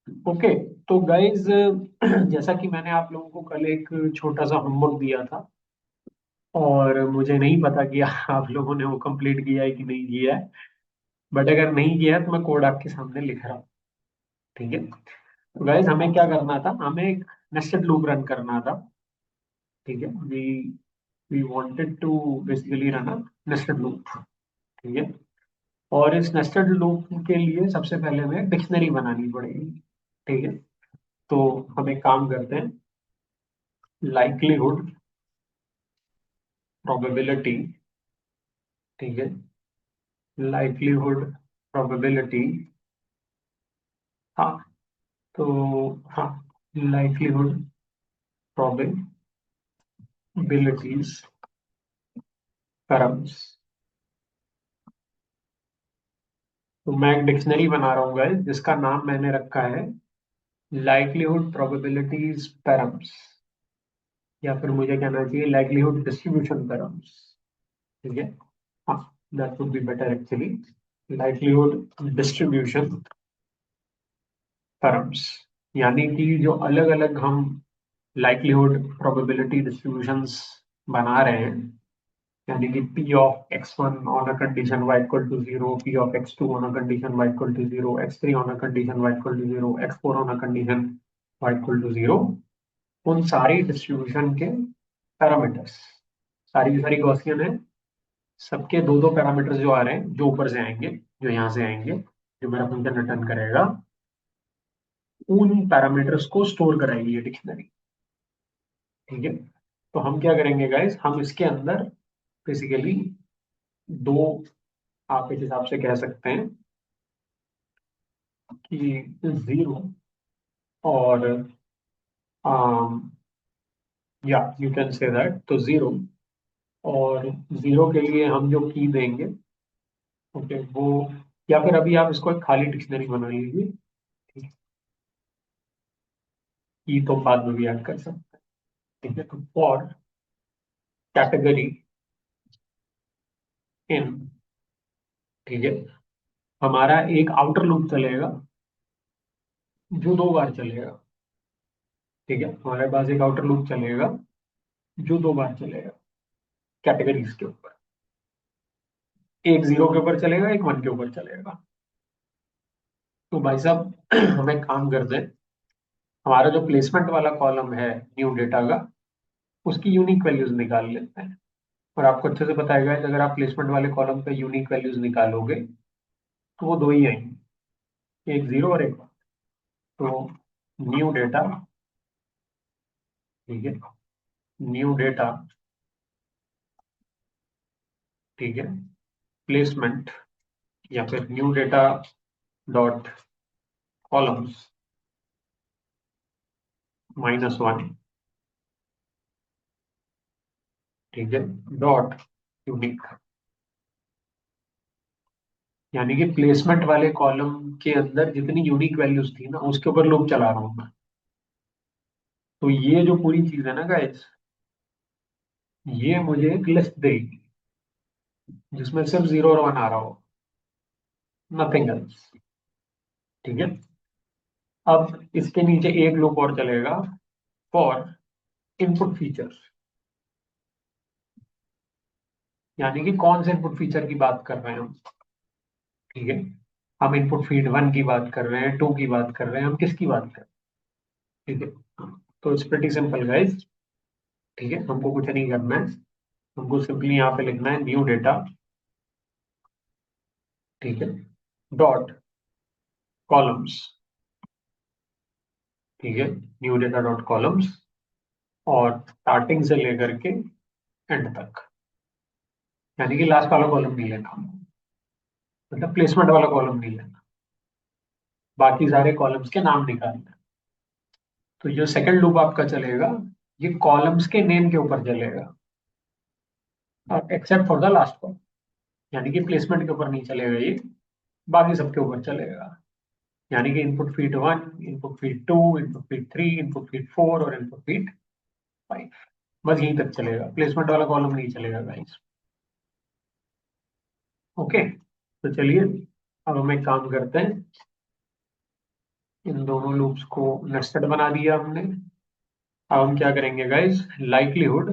Okay. तो guys जैसा कि मैंने आप लोगों को कल एक छोटा सा होमवर्क दिया था, और मुझे नहीं पता कि आप लोगों ने वो कंप्लीट किया है कि नहीं किया है। बट अगर नहीं किया है तो मैं कोड आपके सामने लिख रहा हूँ। ठीक है। तो गाइज हमें क्या करना था, हमें एक नेस्टेड लूप रन करना था। ठीक है। We wanted to basically run a nested loop. ठीक है। और इस नेस्टेड लूप के लिए सबसे पहले हमें डिक्शनरी बनानी पड़ेगी। ठीक है। तो हम एक काम करते हैं, लाइक्लीहुड प्रोबेबिलिटी। ठीक है। Likelihood probability. हाँ। तो हाँ, लाइक्लीहुड प्रोबेबिलिटीज पैरामीटर्स। तो मैं एक डिक्शनरी बना रहा हूँ गाइस, जिसका नाम मैंने रखा है लाइक्लीहुड प्रोबेबिलिटीज पैरामीटर्स, या फिर मुझे कहना चाहिए लाइक्लीहुड डिस्ट्रीब्यूशन पैरामीटर्स। ठीक है। हाँ, that would be better actually. Likelihood distribution parameters, यानी कि जो अलग अलग हम लाइक्लीहुड प्रोबेबिलिटी डिस्ट्रीब्यूशंस बना रहे हैं, यानी कि p of x1 on a condition y equal to 0, p of x2 on a condition y equal to 0, x3 on a condition y equal to 0, x4 on a condition y equal to 0, उन सारी distribution के parameters सारी की सारी Gaussian है। सबके दो दो पैरामीटर्स जो आ रहे हैं, जो ऊपर से आएंगे, जो यहाँ से आएंगे, जो मेरा फंक्शन रिटर्न करेगा, उन पैरामीटर्स को स्टोर कराएगी ये डिक्शनरी। ठीक है। तो हम क्या करेंगे गाइस, हम इसके अंदर बेसिकली दो, आप इस हिसाब से कह सकते हैं कि जीरो और या यू कैन से दैट, तो जीरो और जीरो के लिए हम जो की देंगे, ओके, वो, या फिर अभी आप इसको एक खाली डिक्शनरी बना लीजिए। की तो बाद में भी ऐड कर सकते हैं। ठीक है। तो फॉर कैटेगरी इन, ठीक है, हमारा एक आउटर लूप चलेगा जो दो बार चलेगा। ठीक है। हमारे पास एक आउटर लूप चलेगा जो दो बार चलेगा कैटेगरीज के ऊपर। एक जीरो के ऊपर चलेगा, एक वन के ऊपर चलेगा। तो भाई साहब हम एक काम करते हैं, हमारा जो प्लेसमेंट वाला कॉलम है न्यू डेटा का, उसकी यूनिक वैल्यूज निकाल लेते हैं। और आपको अच्छे से पता है guys, अगर आप प्लेसमेंट वाले कॉलम पे यूनिक वैल्यूज निकालोगे तो वो दो ही आएंगी, एक जीरो और एक वन। तो न्यू डेटा, ठीक है, न्यू डेटा, ठीक है, प्लेसमेंट, या फिर न्यू डेटा डॉट कॉलम्स -1, ठीक है, डॉट यूनिक। यानी कि प्लेसमेंट वाले कॉलम के अंदर जितनी यूनिक वैल्यूज थी ना, उसके ऊपर लूप चला रहा हूं मैं। तो ये जो पूरी चीज है ना गाइस, ये मुझे एक लिस्ट देगी जिसमें सिर्फ जीरो और वन आ रहा हो, नथिंग एल्स। ठीक है। अब इसके नीचे एक लूप और चलेगा फॉर इनपुट फीचर्स, यानी कि कौन से इनपुट फीचर की बात कर रहे हैं हम। ठीक है। हम इनपुट फीड वन की बात कर रहे हैं, टू की बात कर रहे हैं, हम किसकी बात कर रहे हैं। ठीक है। तो इट्स प्रीटी सिंपल गाइस। ठीक है। हमको कुछ नहीं करना है, हमको सिंपली यहाँ पे लिखना है न्यू डेटा, ठीक है, डॉट कॉलम्स, ठीक है, न्यू डेटा डॉट कॉलम्स, और स्टार्टिंग से लेकर के एंड तक, यानी कि लास्ट वाला कॉलम नहीं लेना हमको, मतलब प्लेसमेंट वाला कॉलम नहीं लेना, बाकी सारे कॉलम्स के नाम निकालना। तो जो सेकंड लूप आपका चलेगा, ये कॉलम्स के नेम के ऊपर चलेगा, except for the last column, यानी कि प्लेसमेंट के ऊपर नहीं चलेगा ये, बाकी सबके ऊपर चलेगा। यानी कि input feed one, input feed two, input feed three, input feed four और इनपुट फीड फाइव, बस यहीं तक चलेगा, प्लेसमेंट वाला कॉलम नहीं चलेगा गाइस। ओके। तो चलिए अब हम एक काम करते हैं, इन दोनों लूप्स को नेस्टेड बना दिया हमने। अब हम क्या करेंगे गाइस, लाइक्लीहुड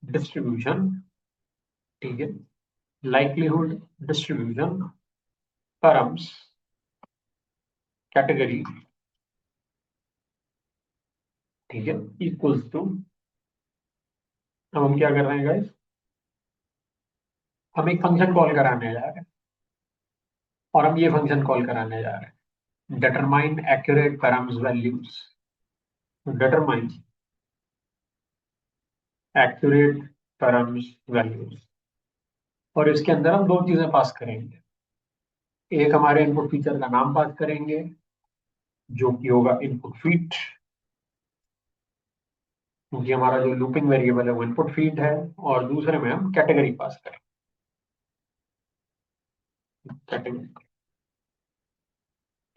डिस्ट्रीब्यूशन, ठीक है, लाइक्लीहुड डिस्ट्रीब्यूशन परम्स कैटेगरी, ठीक है, इक्वल्स टू, अब हम क्या कर रहे हैं गाइस, हम एक फंक्शन कॉल कराने जा रहे हैं, और हम ये फंक्शन कॉल कराने जा रहे हैं, determine accurate params values, determine accurate params values, और इसके अंदर हम दो चीजें पास करेंगे। एक हमारे इनपुट फीचर का नाम पास करेंगे जो कि होगा इनपुट फीट, क्योंकि हमारा जो लूपिंग वेरिएबल है वो इनपुट फीट है, और दूसरे में हम कैटेगरी पास करेंगे, कैटेगरी,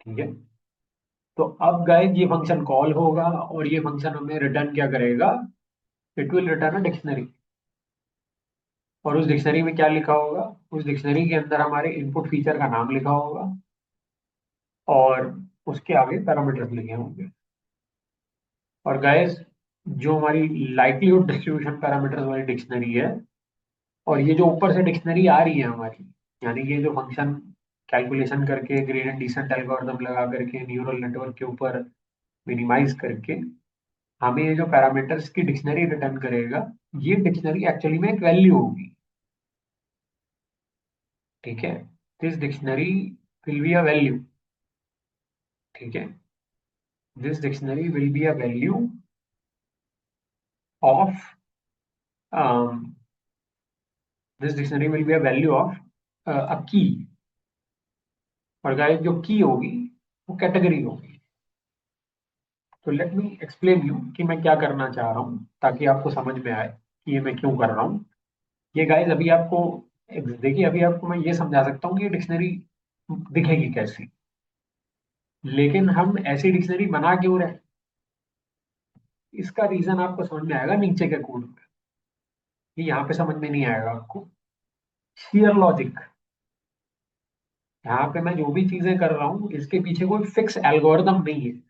ठीक है। तो अब गाइस ये फंक्शन कॉल होगा, और ये फंक्शन हमें रिटर्न क्या करेगा, it will return a dictionary, और उस डिक्शनरी में क्या लिखा होगा, उस डिक्शनरी के अंदर हमारे इनपुट फीचर का नाम लिखा होगा, और उसके आगे पैरामीटर्स लिखे होंगे। और गाइस जो हमारी लाइक्लीहुड डिस्ट्रीब्यूशन पैरामीटर्स वाली डिक्शनरी है, और ये जो ऊपर से डिक्शनरी आ रही है हमारी, यानी ये जो फंक्शन कैलकुलेशन करके ग्रेडिएंट डिसेंट एल्गोरिथम लगा करके न्यूरल नेटवर्क के ऊपर मिनिमाइज करके हमें ये जो पैरामीटर्स की डिक्शनरी रिटर्न करेगा, ये डिक्शनरी एक्चुअली में एक वैल्यू होगी, ठीक है। This dictionary will be a value, ठीक है, this dictionary will be a value of, this dictionary will be a value of a की, और गाइस जो की होगी वो कैटेगरी होगी। तो लेट मी एक्सप्लेन यू कि मैं क्या करना चाह रहा हूँ, ताकि आपको समझ में आए कि ये मैं क्यों कर रहा हूँ। ये गाइस अभी आपको, देखिए अभी आपको मैं ये समझा सकता हूँ कि ये डिक्शनरी दिखेगी कैसी, लेकिन हम ऐसी डिक्शनरी बना क्यों रहे, इसका रीजन आपको समझ में आएगा नीचे के कोड में, ये यहाँ पे समझ में नहीं आएगा आपको। शेयर लॉजिक, यहाँ पे मैं जो भी चीजें कर रहा हूँ इसके पीछे कोई फिक्स एल्गोरिदम नहीं है।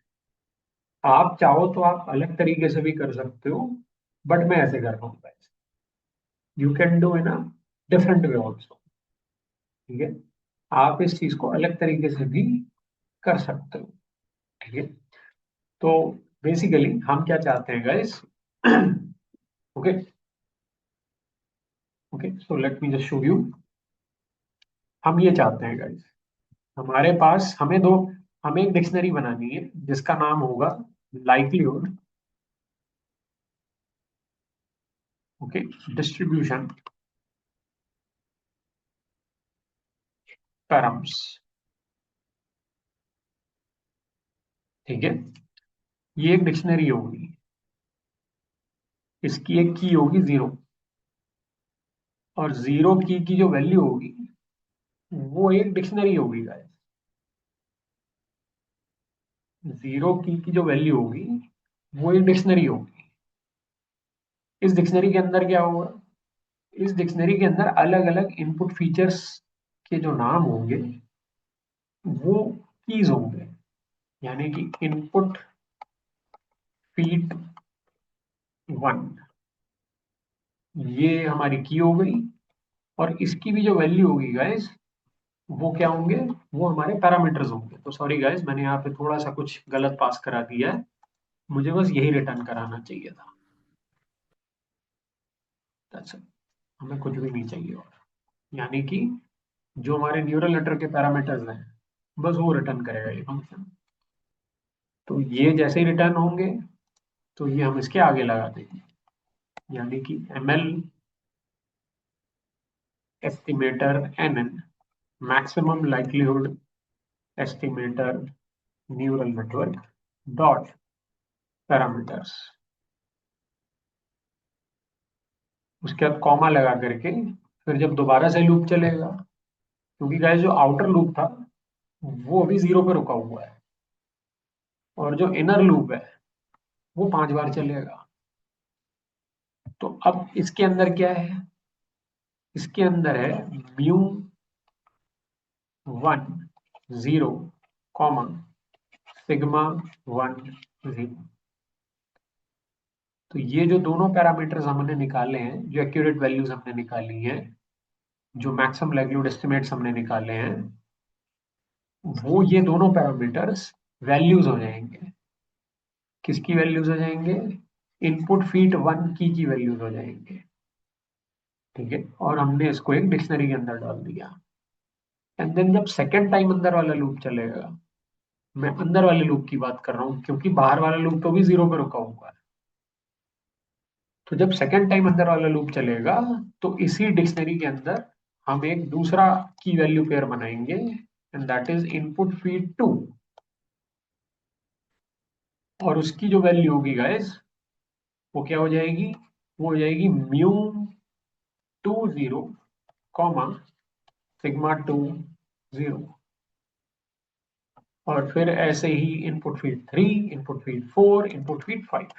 आप चाहो तो आप अलग तरीके से भी कर सकते हो, बट मैं ऐसे कर रहा हूँ। You can do in a different way also, ठीक है, आप इस चीज को अलग तरीके से भी कर सकते हो, ठीक है। तो बेसिकली हम क्या चाहते हैं guys, okay, okay, so let me just show you. हम ये चाहते हैं गाइस, हमारे पास हमें एक डिक्शनरी बनानी है जिसका नाम होगा लाइक्लीहुड, ओके, डिस्ट्रीब्यूशन पैरम्स, ठीक है। ये एक डिक्शनरी होगी, इसकी एक की होगी जीरो, और जीरो की जो वैल्यू होगी वो एक डिक्शनरी होगी गाइस, जीरो की जो वैल्यू होगी वो एक डिक्शनरी होगी। इस डिक्शनरी के अंदर क्या होगा, इस डिक्शनरी के अंदर अलग अलग इनपुट फीचर्स के जो नाम होंगे वो कीज होंगे, यानी कि इनपुट फीट वन, ये हमारी की हो गई, और इसकी भी जो वैल्यू होगी गाइस वो क्या होंगे, वो हमारे पैरामीटर्स होंगे। तो सॉरी गाइस मैंने यहाँ पे थोड़ा सा कुछ गलत पास करा दिया है, मुझे बस यही रिटर्न कराना चाहिए था, That's it. हमें कुछ भी नहीं चाहिए और, यानी कि जो हमारे न्यूरल नेटवर्क के पैरामीटर्स हैं बस वो रिटर्न करेगा ये फंक्शन। तो ये जैसे ही रिटर्न होंगे तो ये हम इसके आगे लगा देंगे, यानी कि ml estimator nn, maximum likelihood estimator neural network dot parameters, उसके बाद कॉमा लगा करके फिर जब दोबारा से लूप चलेगा, क्योंकि गाइस जो आउटर लूप था वो अभी जीरो पे रुका हुआ है, और जो इनर लूप है वो 5 बार चलेगा। तो अब इसके अंदर क्या है, इसके अंदर है म्यू 1 0 कॉमा सिग्मा 1 0। तो ये जो दोनों पैरामीटर्स हमने निकाले हैं, जो एक्यूरेट वैल्यूज हमने निकाली हैं, जो मैक्सिमम लाइक्लीहुड एस्टिमेट्स हमने निकाले हैं, वो ये दोनों पैरामीटर्स वैल्यूज हो जाएंगे। किसकी वैल्यूज हो जाएंगे? इनपुट फीट 1 की वैल्यूज हो जाएंगे। ठीक है, और हमने इसको एक डिक्शनरी के अंदर डाल दिया। एंड देन जब सेकेंड टाइम अंदर वाला लूप चलेगा, मैं अंदर वाले लूप की बात कर रहा हूँ क्योंकि बाहर वाला लूप तो भी 0 पे रुका हुआ है। तो जब सेकेंड टाइम अंदर वाला लूप चलेगा, तो इसी डिक्शनरी के अंदर हम एक दूसरा की वैल्यू पेयर बनाएंगे, and that is input feed 2। और उसकी जो वैल्यू होगी गाइस, वो क्या हो जाएगी? वो हो जाएगी म्यू 2 0 कॉमा सिग्मा 2 0। और फिर ऐसे ही input feed 3, input feed 4, input feed 5।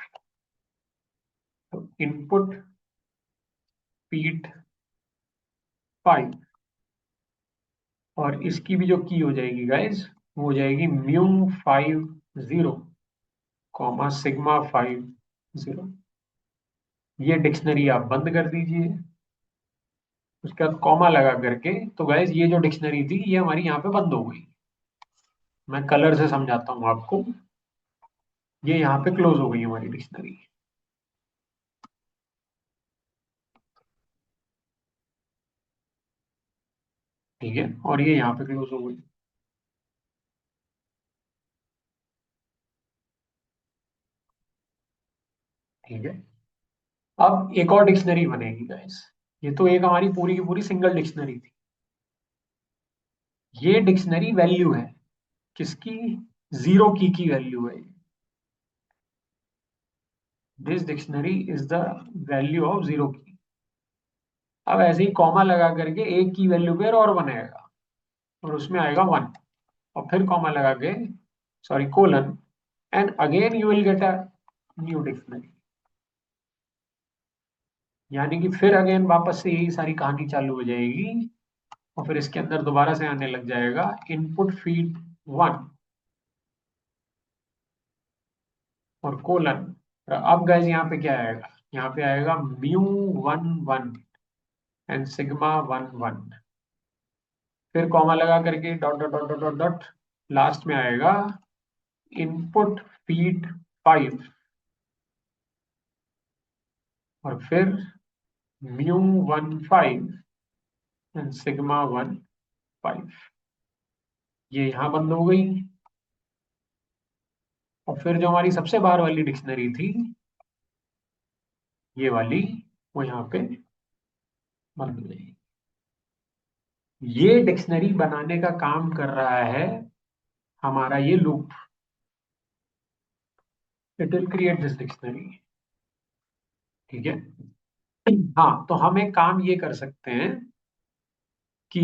तो इनपुट फीड 5, और इसकी भी जो की हो जाएगी गाइस, वो हो जाएगी म्यू 5 0 कॉमा सिग्मा 5 0। ये डिक्शनरी आप बंद कर दीजिए। उसके बाद कॉमा लगा करके, तो गाइस ये जो डिक्शनरी थी ये हमारी यहाँ पे बंद हो गई। मैं कलर से समझाता हूँ आपको। ये यहाँ पे क्लोज हो गई हमारी डिक्शनरी। ठीक है, और ये यहाँ पे क्लोज हो गई। ठीक है, अब एक और डिक्शनरी बनेगी गाइस। ये तो एक हमारी पूरी की पूरी सिंगल डिक्शनरी थी। ये डिक्शनरी वैल्यू है किसकी? 0 की वैल्यू है। This dictionary is the value of 0 की। अब ऐसे ही कॉमा लगा करके एक की वैल्यू पेयर और बनेगा, और उसमें आएगा 1। और फिर कॉमा लगा के, sorry colon, and again you will get a new dictionary. यानी कि फिर अगेन वापस से यही सारी कहानी चालू हो जाएगी, और फिर इसके अंदर दोबारा से आने लग जाएगा इनपुट फीड 1 और कोलन। अब गाइस यहाँ पे क्या आएगा? यहाँ पे आएगा म्यू 1 1 एंड सिग्मा 1 1। फिर कॉमा लगा करके dot dot dot dot dot dot, last में आएगा इनपुट फीड 5 और फिर म्यू 1 5 एंड सिग्मा 1 5। ये यहाँ बंद हो गई। और फिर जो हमारी सबसे बाहर वाली डिक्शनरी थी, ये वाली, वो यहाँ पे बंद हो गई। ये डिक्शनरी बनाने का काम कर रहा है हमारा ये loop. It will create this dictionary. ठीक है। हाँ, तो हम एक काम ये कर सकते हैं कि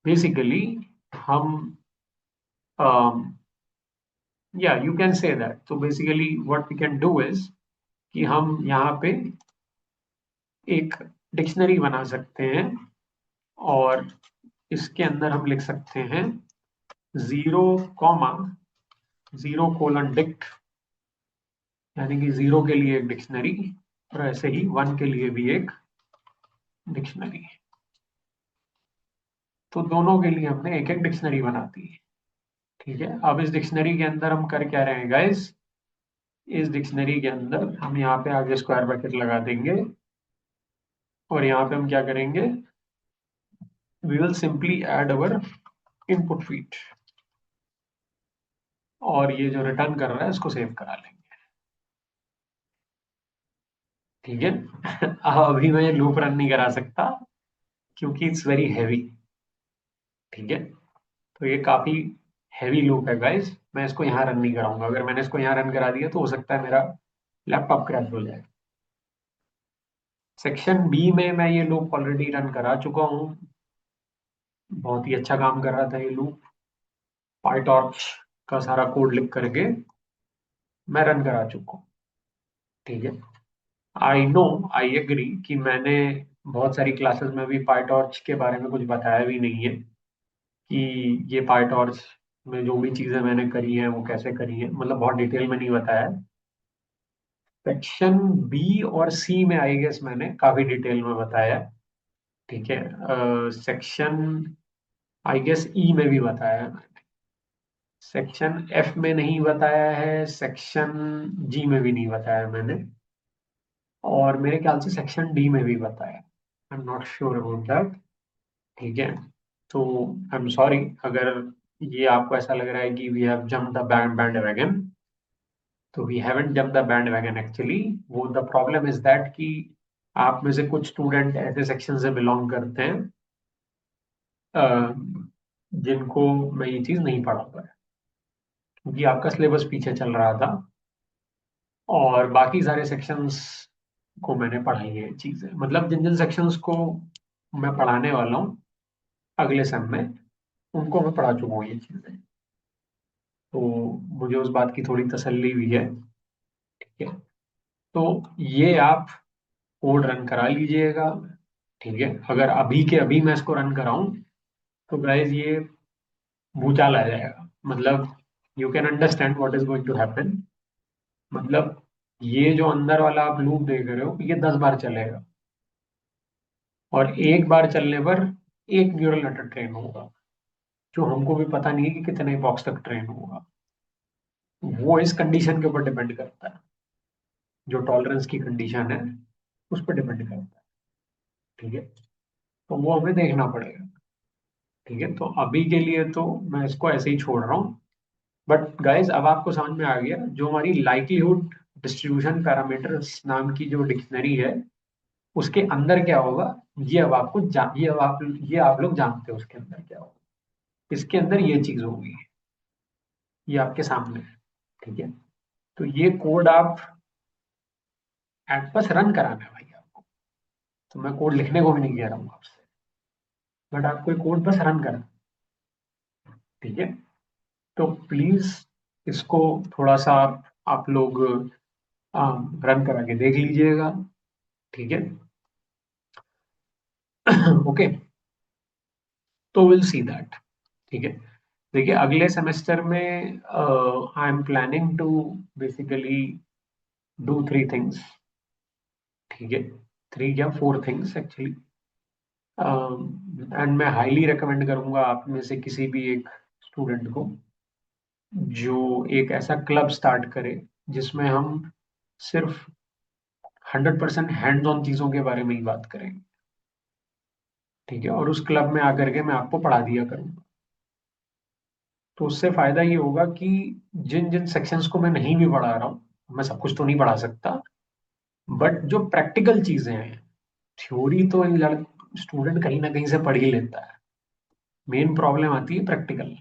बेसिकली हम, या यू कैन से दैट, तो basically what we can do is कि हम यहाँ पे एक डिक्शनरी बना सकते हैं, और इसके अंदर हम लिख सकते हैं 0 कॉमा 0 कोलन डिक्ट, यानी कि 0 के लिए एक डिक्शनरी, और ऐसे ही 1 के लिए भी एक डिक्शनरी। तो दोनों के लिए हमने एक एक डिक्शनरी बना दी है। ठीक है, अब इस डिक्शनरी के अंदर हम कर क्या रहे हैं गाइस? इस डिक्शनरी के अंदर हम यहाँ पे आगे स्क्वायर ब्रैकेट लगा देंगे, और यहाँ पे हम क्या करेंगे? We will simply add our input feed, और ये जो रिटर्न कर रहा है इसको सेव करा लेंगे। ठीक है। अब अभी मैं लूप रन नहीं करा सकता क्योंकि इट्स वेरी हैवी। ठीक है, तो ये काफी हैवी लूप है गाइस। मैं इसको यहाँ रन नहीं कराऊंगा। अगर मैंने इसको यहाँ रन करा दिया तो हो सकता है मेरा लैपटॉप क्रैश हो जाए। सेक्शन बी में मैं ये लूप ऑलरेडी रन करा चुका हूँ। बहुत ही अच्छा काम कर रहा था ये लूप। पाइटॉर्च का सारा कोड लिख करके मैं रन करा चुका हूँ। ठीक है, आई नो, आई एग्री कि मैंने बहुत सारी क्लासेस में भी पाइटॉर्च के बारे में कुछ बताया भी नहीं है कि ये पाइटॉर्च में जो भी चीजें मैंने करी है वो कैसे करी है, मतलब बहुत डिटेल में नहीं बताया है। सेक्शन बी और सी में आई गेस मैंने काफी डिटेल में बताया है। ठीक है, सेक्शन आई गेस ई में भी बताया है। सेक्शन एफ में नहीं बताया है, सेक्शन जी में भी नहीं बताया मैंने, और मेरे ख्याल से सेक्शन डी में भी बताया। I am not sure about that. ठीक है, तो आई एम सॉरी अगर ये आपको ऐसा लग रहा है कि we have jump the bandwagon. तो we haven't jump the bandwagon actually. वो द प्रॉब्लम इज दैट कि आप में से कुछ स्टूडेंट ऐसे सेक्शन से बिलोंग करते हैं अ, जिनको मैं ये चीज नहीं पढ़ा पाया, क्योंकि आपका सिलेबस पीछे चल रहा था और बाकी सारे सेक्शंस को मैंने पढ़ाई है चीजें, मतलब जिन जिन सेक्शंस को मैं पढ़ाने वाला हूँ अगले सेम में, उनको मैं पढ़ा चुका हूँ ये चीजें। तो मुझे उस बात की थोड़ी तसल्ली हुई है। ठीक है, तो ये आप कोड रन करा लीजिएगा। ठीक है, अगर अभी के अभी मैं इसको रन कराऊं तो गाइज ये भूचाल आ जाएगा, मतलब you can understand what is going to happen. मतलब ये जो अंदर वाला आप लूप देख रहे हो ये 10 बार चलेगा, और एक बार चलने पर एक न्यूरल नेटवर्क ट्रेन होगा, जो हमको भी पता नहीं है कि कितने बॉक्स तक ट्रेन होगा। वो इस कंडीशन के ऊपर डिपेंड करता है, जो टॉलरेंस की कंडीशन है उस पर डिपेंड करता है। ठीक है, तो वो हमें देखना पड़ेगा। ठीक है, तो अभी के लिए तो मैं इसको ऐसे ही छोड़ रहा हूँ। बट गाइज अब आपको समझ में आ गया जो हमारी लाइक्लीहुड डिस्ट्रीब्यूशन पैरामीटर्स नाम की जो डिक्शनरी है उसके अंदर क्या होगा, ये अब आपको ये आप लोग जानते हो उसके अंदर क्या होगा। इसके अंदर ये चीज होगी, ये आपके सामने है। ठीक है, तो ये कोड आप एट बस रन कराना है भाई आपको। तो मैं कोड लिखने को भी नहीं कह रहा हूँ आपसे, बट आपको ये कोड बस रन करना। ठीक है, तो प्लीज इसको थोड़ा सा आप लोग रन करा के देख लीजिएगा। ठीक है ओके, तो विल सी दैट। ठीक है, देखिए अगले सेमेस्टर में I am planning to basically do 3 things. ठीक है, 3 या 4 थिंग्स एक्चुअली। एंड मैं हाईली रिकमेंड करूंगा आप में से किसी भी एक स्टूडेंट को जो एक ऐसा क्लब स्टार्ट करे जिसमें हम सिर्फ 100% हैंड्स ऑन चीजों के बारे में ही बात करेंगे। ठीक है, और उस क्लब में आकर के मैं आपको पढ़ा दिया करूंगा। तो उससे फायदा ये होगा कि जिन जिन सेक्शंस को मैं नहीं भी पढ़ा रहा हूँ, मैं सब कुछ तो नहीं पढ़ा सकता, बट जो प्रैक्टिकल चीजें हैं, थ्योरी तो स्टूडेंट कहीं ना कहीं से पढ़ ही लेता है। मेन प्रॉब्लम आती है प्रैक्टिकल।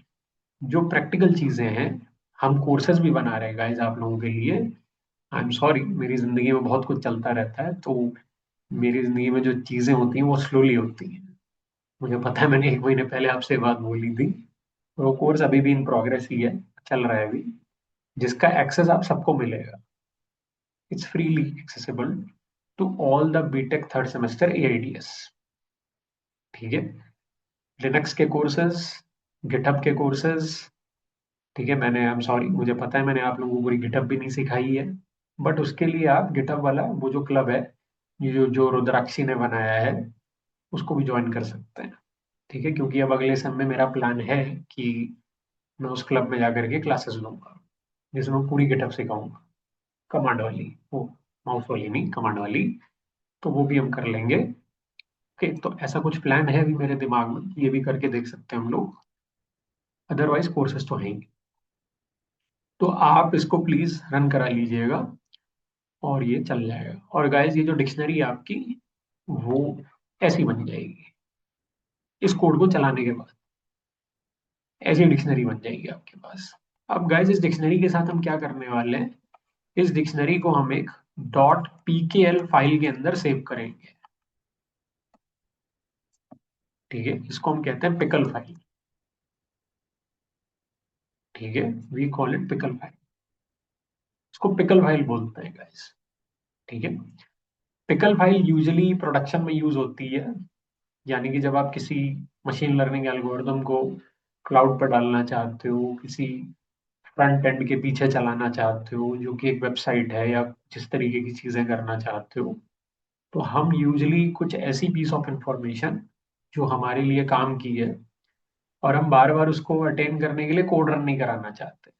जो प्रैक्टिकल चीजें हैं हम कोर्सेज भी बना रहे हैं गाइज आप लोगों के लिए। आई एम सॉरी, मेरी जिंदगी में बहुत कुछ चलता रहता है, तो मेरी जिंदगी में जो चीजें होती हैं वो स्लोली होती हैं। मुझे पता है मैंने 1 महीने पहले आपसे बात बोली थी। तो कोर्स अभी भी इन प्रोग्रेस ही है, चल रहा है अभी, जिसका एक्सेस आप सबको मिलेगा। It's freely accessible to all the BTech third semester AIDS. ठीक है, लिनक्स के कोर्सेज, गिटहब के कोर्सेज। ठीक है, मैंने आई एम सॉरी, मुझे पता है मैंने आप लोगों को पूरी गिटहब भी नहीं सिखाई है, बट उसके लिए आप गिटहब वाला वो जो क्लब है, ये जो जो रुद्राक्षी ने बनाया है, उसको भी ज्वाइन कर सकते हैं। ठीक है, क्योंकि अब अगले समय में मेरा प्लान है कि मैं उस क्लब में जाकर के क्लासेस लूंगा जिसमें पूरी गिटहब सिखाऊंगा, कमांड वाली, वो माउस वाली नहीं, कमांड वाली। तो वो भी हम कर लेंगे। ओके, तो ऐसा कुछ प्लान है अभी मेरे दिमाग में, ये भी करके देख सकते हैं हम लोग। अदरवाइज कोर्सेज तो हैं ही। तो आप इसको प्लीज रन करा लीजिएगा और ये चल जाएगा। और गाइस ये जो डिक्शनरी है आपकी, वो ऐसी बन जाएगी इस कोड को चलाने के बाद। ऐसी डिक्शनरी बन जाएगी आपके पास। अब गाइस इस डिक्शनरी के साथ हम क्या करने वाले हैं, इस डिक्शनरी को हम एक .pkl फाइल के अंदर सेव करेंगे। ठीक है, इसको हम कहते हैं पिकल फाइल। ठीक है, we call it pickle file. इसको पिकल फाइल बोलते हैं गाइस। ठीक है, पिकल फाइल यूजुअली प्रोडक्शन में यूज होती है, यानी कि जब आप किसी मशीन लर्निंग एल्गोरिदम को क्लाउड पर डालना चाहते हो, किसी फ्रंट एंड के पीछे चलाना चाहते हो जो कि एक वेबसाइट है, या जिस तरीके की चीजें करना चाहते हो, तो हम यूजली कुछ ऐसी पीस ऑफ इंफॉर्मेशन जो हमारे लिए काम की है और हम बार बार उसको अटेन करने के लिए कोड रन नहीं कराना चाहते।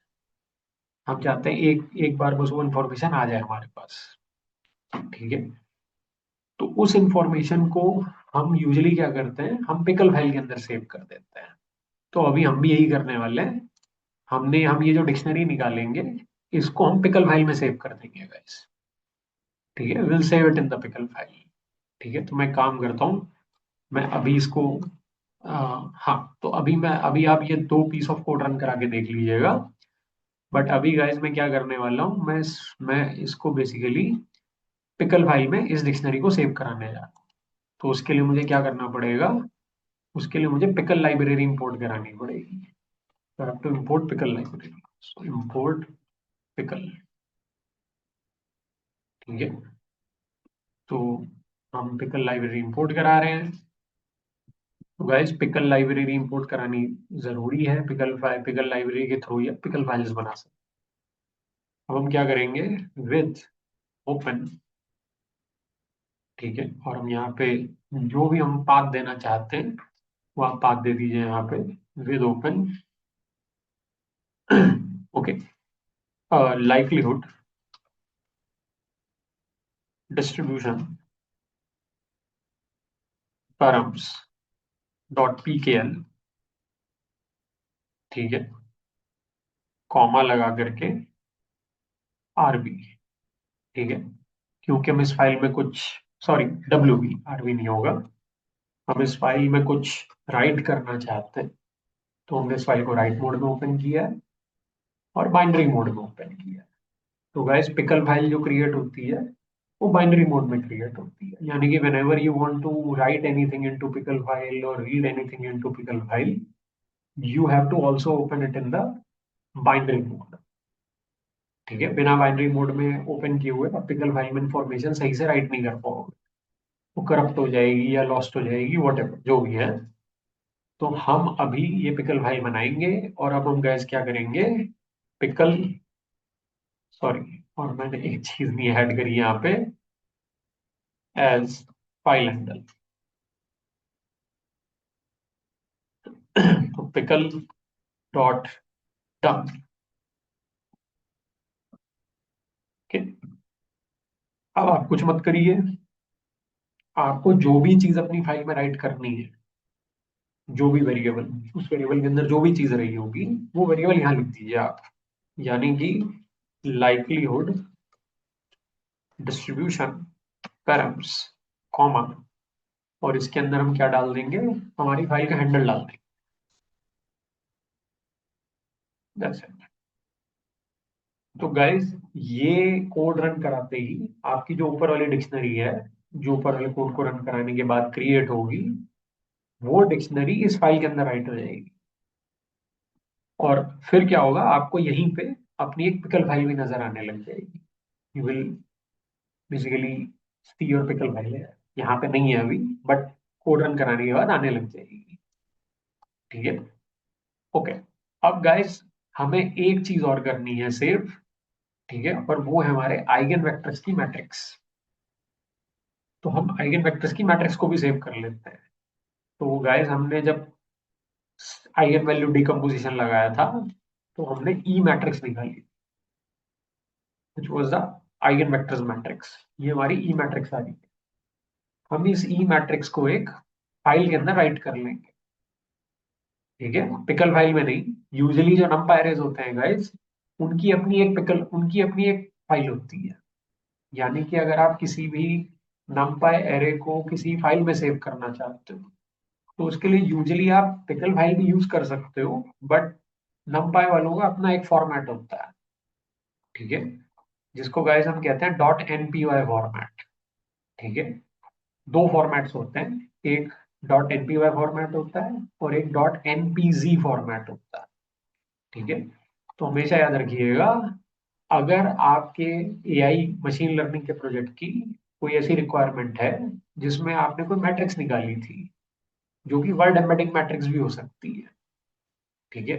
हम चाहते हैं एक एक बार बस वो इंफॉर्मेशन आ जाए हमारे पास। ठीक है। तो उस इंफॉर्मेशन को हम यूजली क्या करते हैं, हम पिकल फाइल के अंदर सेव कर देते हैं। तो अभी हम भी यही करने वाले हैं। हम ये जो डिक्शनरी निकालेंगे, इसको हम पिकल फाइल में सेव कर देंगे गाइस। ठीक है, will save it in the pickle file. ठीक है, तो मैं काम करता हूँ। मैं अभी इसको हाँ, तो अभी आप ये दो पीस ऑफ कोड रन करा के देख लीजिएगा। बट अभी गाइस मैं क्या करने वाला हूँ, मैं इसको बेसिकली पिकल फाइल में इस डिक्शनरी को सेव कराने जा रहा हूँ। तो उसके लिए मुझे क्या करना पड़ेगा, उसके लिए मुझे पिकल लाइब्रेरी इंपोर्ट करानी पड़ेगी। तो I have to import pickle library. So import pickle. ठीक है, तो हम पिकल लाइब्रेरी इंपोर्ट करा रहे हैं। तो गाइस पिकल लाइब्रेरी इंपोर्ट करानी जरूरी है। पिकल लाइब्रेरी के थ्रू ही पिकल फाइल्स बना सकते हैं। अब हम क्या करेंगे, विद ओपन। ठीक है, और हम यहाँ पे जो भी हम पाथ देना चाहते हैं वो आप पाथ दे दीजिए यहाँ पे, with open. Okay, livelihood distribution params dot pkl। ठीक है, कॉमा लगा करके आरबी। ठीक है, क्योंकि हम इस फाइल में कुछ, सॉरी, डब्ल्यू बी, आरबी नहीं होगा। हम इस फाइल में कुछ राइट करना चाहते हैं, तो हमने इस फाइल को राइट मोड में ओपन किया है और बाइनरी मोड में ओपन किया है। तो गाइस पिकल फाइल जो क्रिएट होती है वो बाइनरी मोड में क्रिएट होती है, यानी कि whenever you want to write anything into pickle file और read anything into pickle file, you have to also open it in the binary mode. ठीक है, बिना बाइनरी मोड में ओपन किए हुए आप पिकल फाइल में इंफॉर्मेशन सही से राइट नहीं कर पाओगे, वो करप्ट हो जाएगी या लॉस्ट हो जाएगी, वट जो भी है। तो हम अभी ये पिकल फाइल बनाएंगे और अब हम गैस क्या करेंगे, पिकल, सॉरी, और मैंने एक चीज नहीं ऐड करी यहाँ पे, एज फाइल हैंडल। तो पिकल डॉट डम। अब आप कुछ मत करिए, आपको जो भी चीज अपनी फाइल में राइट करनी है, जो भी वेरिएबल, उस वेरिएबल के अंदर जो भी चीज रही होगी, वो वेरिएबल यहाँ लिख दीजिए आप। यानी कि लाइक्लीहुड डिस्ट्रीब्यूशन पैरम्स, कॉमा, और इसके अंदर हम क्या डाल देंगे, हमारी फाइल का हैंडल डाल देंगे। That's it. तो गाइज ये कोड रन कराते ही आपकी जो ऊपर वाली डिक्शनरी है, जो ऊपर वाले कोड को रन कराने के बाद क्रिएट होगी, वो डिक्शनरी इस फाइल के अंदर राइट हो जाएगी। और फिर क्या होगा, आपको यहीं पे अपनी एक पिकल फाइल भी नजर आने लग जाएगी। You will basically see your pickle file है, यहाँ पे नहीं है अभी, बट कोड रन कराने के बाद आने लग जाएगी। ठीक है, ओके। अब गाइस हमें एक चीज और करनी है सिर्फ। ठीक है, और वो है हमारे आइगन वेक्टर्स की मैट्रिक्स। तो हम आइगन वेक्टर्स की मैट्रिक्स को भी सेव कर लेते हैं। तो गाइस हमने जब आइगन वैल्यू डिकम्पोजिशन लगाया था, तो हमने ई मैट्रिक्स निकाली, which was the eigen vectors matrix. ये हमारी ई मैट्रिक्स आ रही है। हम इस ई मैट्रिक्स को एक फाइल के अंदर राइट कर लेंगे। ठीक है, पिकल फाइल में नहीं। यूजुअली जो नम एरेज होते हैं गाइस, उनकी अपनी एक फाइल होती है। यानी कि अगर आप किसी भी numpy एरे को किसी फाइल में सेव करना चाहते हो, तो उसके लिए यूजुअली आप पिकल फाइल भी यूज कर सकते हो, बट numpy वालों का अपना एक फॉर्मेट होता है। ठीक है, जिसको गाइस हम कहते हैं डॉट एनपीवाई फॉर्मेट। ठीक है, दो फॉर्मेट्स होते हैं, एक डॉट एनपीवाई फॉर्मेट होता है और एक डॉट एनपीजी फॉर्मेट होता है। ठीक है, तो हमेशा याद रखिएगा, अगर आपके एआई मशीन लर्निंग के प्रोजेक्ट की कोई ऐसी रिक्वायरमेंट है जिसमें आपने कोई मैट्रिक्स निकाली थी, जो कि वर्ड एम्बेडिंग मैट्रिक्स भी हो सकती है, ठीक है,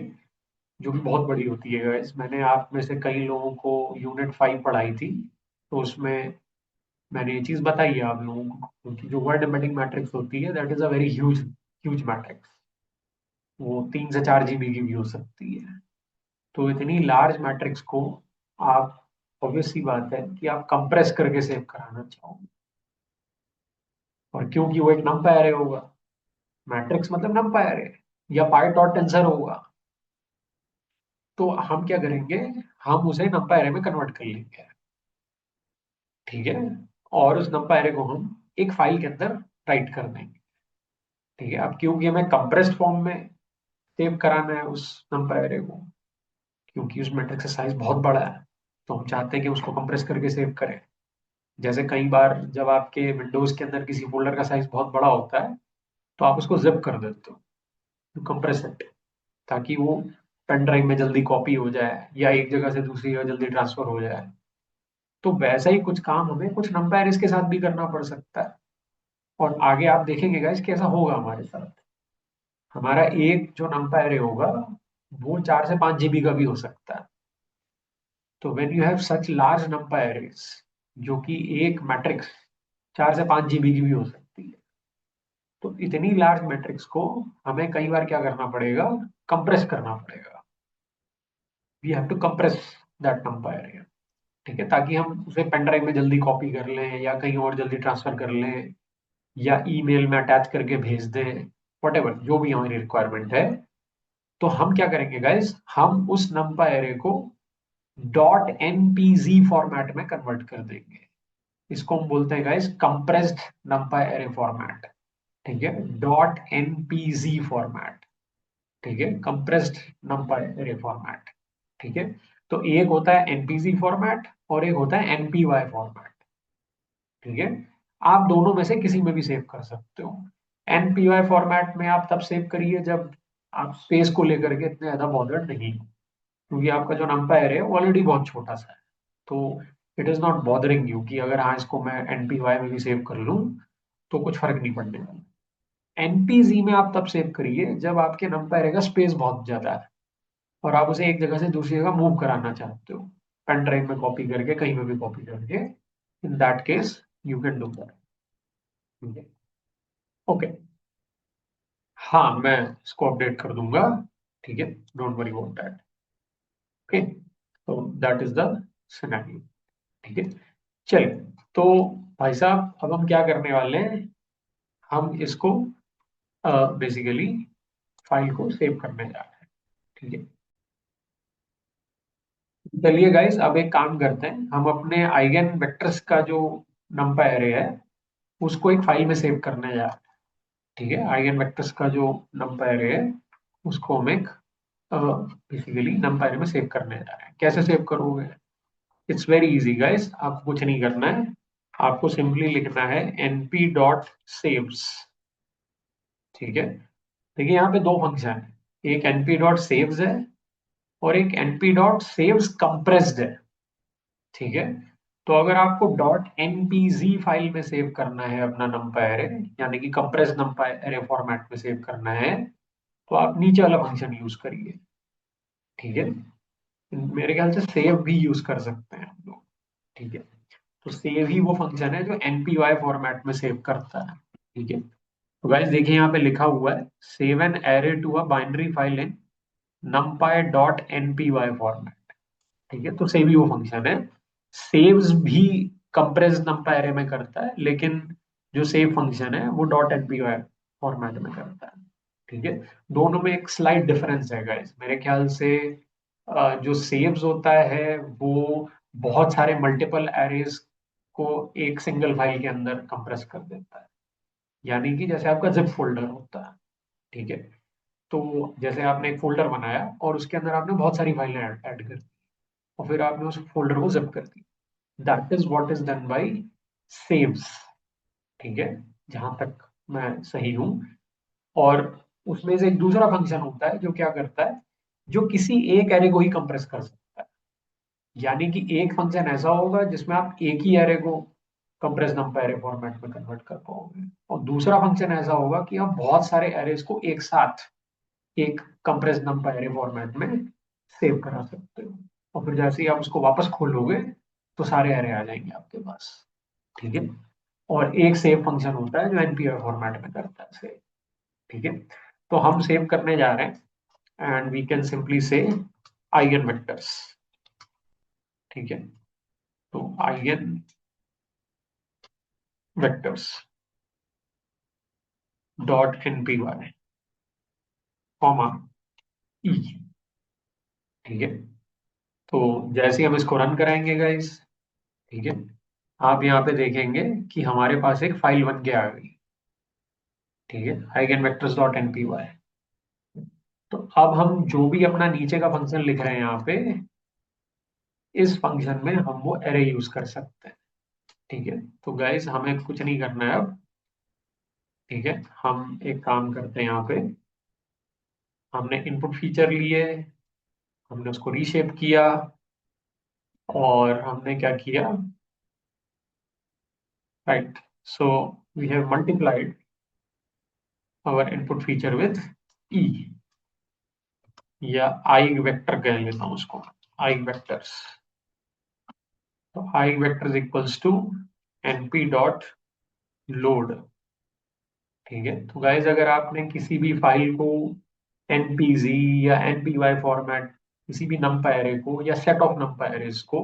जो कि बहुत बड़ी होती है गाइस। मैंने आप में से कई लोगों को यूनिट 5 पढ़ाई थी, तो उसमें मैंने ये चीज बताई है आप लोगों को, क्योंकि जो वर्ड एम्बेडिंग मैट्रिक्स होती है that is a very huge huge matrix. वो 3 से 4 GB की भी हो सकती है। तो इतनी लार्ज मैट्रिक्स को आप, ऑब्वियस सी बात है कि आप कंप्रेस करके सेव कराना चाहोगे, और क्योंकि वो एक नंबर एरे होगा, मैट्रिक्स मतलब नंबर एरे या पाई डॉट टेंसर होगा, तो हम क्या करेंगे, हम उसे नंबर एरे में कन्वर्ट कर लेंगे। ठीक है, और उस नंबर एरे को हम एक फाइल के अंदर राइट कर देंगे। ठीक है, अब क्योंकि हमें कंप्रेस्ड फॉर्म में सेव कराना है उस नंबर एरे को, क्योंकि उस मैट्रिक्स का साइज बहुत बड़ा है, तो हम चाहते हैं कि उसको कंप्रेस करके सेव करें। जैसे कई बार जब आपके विंडोज के अंदर किसी फोल्डर का साइज बहुत बड़ा होता है, तो आप उसको जिप कर देते हो, कंप्रेस इट, ताकि वो पेन ड्राइव में जल्दी कॉपी हो जाए या एक जगह से दूसरी जगह जल्दी ट्रांसफर हो जाए। तो वैसा ही कुछ काम हमें कुछ नंबर इसके साथ भी करना पड़ सकता है, और आगे आप देखेंगे गाइस कैसा होगा हमारे साथ। हमारा एक जो नंबर एरे होगा वो 4 से 5 GB का भी हो सकता है। तो when you have such large number arrays, जो कि एक मैट्रिक्स 4 से 5 GB की भी हो सकती है, तो इतनी लार्ज मैट्रिक्स को हमें कई बार क्या करना पड़ेगा, कंप्रेस करना पड़ेगा। We have to compress that number array. ठीक है, ताकि हम उसे पेन ड्राइव में जल्दी कॉपी कर लें या कहीं और जल्दी ट्रांसफर कर लें या ईमेल में अटैच करके भेज दें, वट जो भी हमारी रिक्वायरमेंट है। तो हम क्या करेंगे गाइस, हम उस number array co dot NPG format में कन्वर्ट कर देंगे। इसको हम बोलते हैं guys compressed number array format. ठीक है, डॉट एनपीजी फॉर्मेट। ठीक है, कंप्रेस्ड नंबर एरे फॉर्मेट। ठीक है, तो एक होता है एनपीजी फॉर्मेट और एक होता है एनपीवाई फॉर्मेट। ठीक है, आप दोनों में से किसी में भी सेव कर सकते हो। एनपीवाई फॉर्मेट में आप तब सेव करिए जब आप स्पेस को लेकर के इतने ज्यादा बॉदर्ड नहीं हो, क्योंकि आपका जो नंबर है वो ऑलरेडी बहुत छोटा सा है। तो it is not bothering you कि अगर हाँ इसको मैं एनपीवाई में भी सेव कर लूँ तो कुछ फर्क नहीं पड़ने वाला। एनपीजी में आप तब सेव करिए जब आपके नंबर का स्पेस बहुत ज्यादा है और आप उसे एक जगह से दूसरी जगह मूव कराना चाहते हो, पेन ड्राइव में कॉपी करके कहीं में भी कॉपी करके। In that case you can do that. ठीक है, ओके, हाँ मैं इसको अपडेट कर दूंगा। ठीक है, don't worry about that. Okay, तो दैट इज द सिनेरियो। ठीक है, चलिए। तो भाई साहब अब हम क्या करने वाले हैं, हम इसको बेसिकली फाइल को सेव करने जा रहे हैं। ठीक है, चलिए गाइस अब एक काम करते हैं, हम अपने आइगन वेक्टर्स का जो नंबर एरे है उसको एक फाइल में सेव करने जा रहे हैं। ठीक है, आइगन वेक्टर्स का जो नंबर एरे है उसको हम एक बेसिकली नंबर एरे में सेव करने जा रहे हैं। कैसे सेव करोगे, इट्स वेरी इजी गाइस, आपको कुछ नहीं करना है। आपको सिंपली लिखना है np डॉट सेव्स। ठीक है, देखिए यहाँ पे दो फंक्शन है, एक np डॉट सेव्स है और एक np डॉट सेव्स कंप्रेस्ड है। ठीक है, तो अगर आपको डॉट npz फाइल में सेव करना है अपना नंबर एरे, यानी कि कंप्रेस नंबर एरे फॉर्मेट में सेव करना है, तो आप नीचे वाला फंक्शन यूज करिए। ठीक है, मेरे ख्याल से सेव भी यूज कर सकते हैं हम लोग। ठीक है, तो सेव ही वो फंक्शन है जो npy फॉर्मेट में सेव करता है। ठीक है, तो गाइस देखिए यहाँ पे लिखा हुआ है save an array to a binary file in numpy dot npy format. ठीक है, तो सेव ही वो फंक्शन है। सेव्स भी कंप्रेस नंपाई एरे में करता है, लेकिन जो सेव फंक्शन है वो डॉट एनपीवाई फॉर्मेट में करता है। ठीक है, दोनों में एक स्लाइट डिफरेंस है गाइस मेरे ख्याल से। जो सेव्स होता है वो बहुत सारे मल्टीपल एरेज को एक सिंगल फाइल के अंदर कंप्रेस कर देता है, यानी कि जैसे आपका जिप फोल्डर होता है। ठीक है, तो जैसे आपने एक फोल्डर बनाया और उसके अंदर आपने बहुत सारी फाइलें ऐड कर दी और फिर आपने उस फोल्डर को जिप कर दी, that is what is done by saves. ठीक है, जहां तक मैं सही हूं। और उसमें से एक दूसरा फंक्शन होता है जो क्या करता है, जो किसी एक एरे को ही कंप्रेस कर सकता है। यानी कि एक फंक्शन ऐसा होगा जिसमें आप एक ही एरे को कंप्रेस नंबर एरे फॉर्मेट में कन्वर्ट कर पाओगे, और दूसरा फंक्शन ऐसा होगा कि आप बहुत सारे एरेज को एक साथ एक कंप्रेस्ड नंबर एरे फॉर्मेट में सेव करा सकते हो। और फिर जैसे ही आप उसको वापस खोलोगे तो सारे एरे आ जाएंगे आपके पास। ठीक है। और एक सेव फंक्शन होता है जो एनपीआर फॉर्मेट में करता है सेव। ठीक है। तो हम सेव करने जा रहे हैं एंड वी कैन सिंपली से आइगन वेक्टर्स। ठीक है। तो eigen vectors dot NPY comma ई। ठीक है। तो जैसे ही हम इसको रन कराएंगे गाइस, ठीक है, आप यहाँ पे देखेंगे कि हमारे पास एक फाइल बन के आ गई। ठीक है, आइगन वेक्टर्स डॉट एनपीवाई। तो अब हम जो भी अपना नीचे का फंक्शन लिख रहे हैं यहाँ पे, इस फंक्शन में हम वो एरे यूज कर सकते हैं। ठीक है। तो गाइस हमें कुछ नहीं करना है अब। ठीक है। हम एक काम करते हैं यहाँ पे, हमने इनपुट फीचर लिए, हमने उसको रीशेप किया, और हमने क्या किया, right, so we have multiplied our input feature with E, या आई वेक्टर कह लेता हूं उसको, आई वेक्टर्स। तो I vector equals to NP dot load. ठीक है। तो गाइज अगर आपने किसी भी फाइल को एनपीजी या एनपीवाई फॉर्मेट, किसी भी नंपा एरे को या सेट ऑफ नंपा एरेस को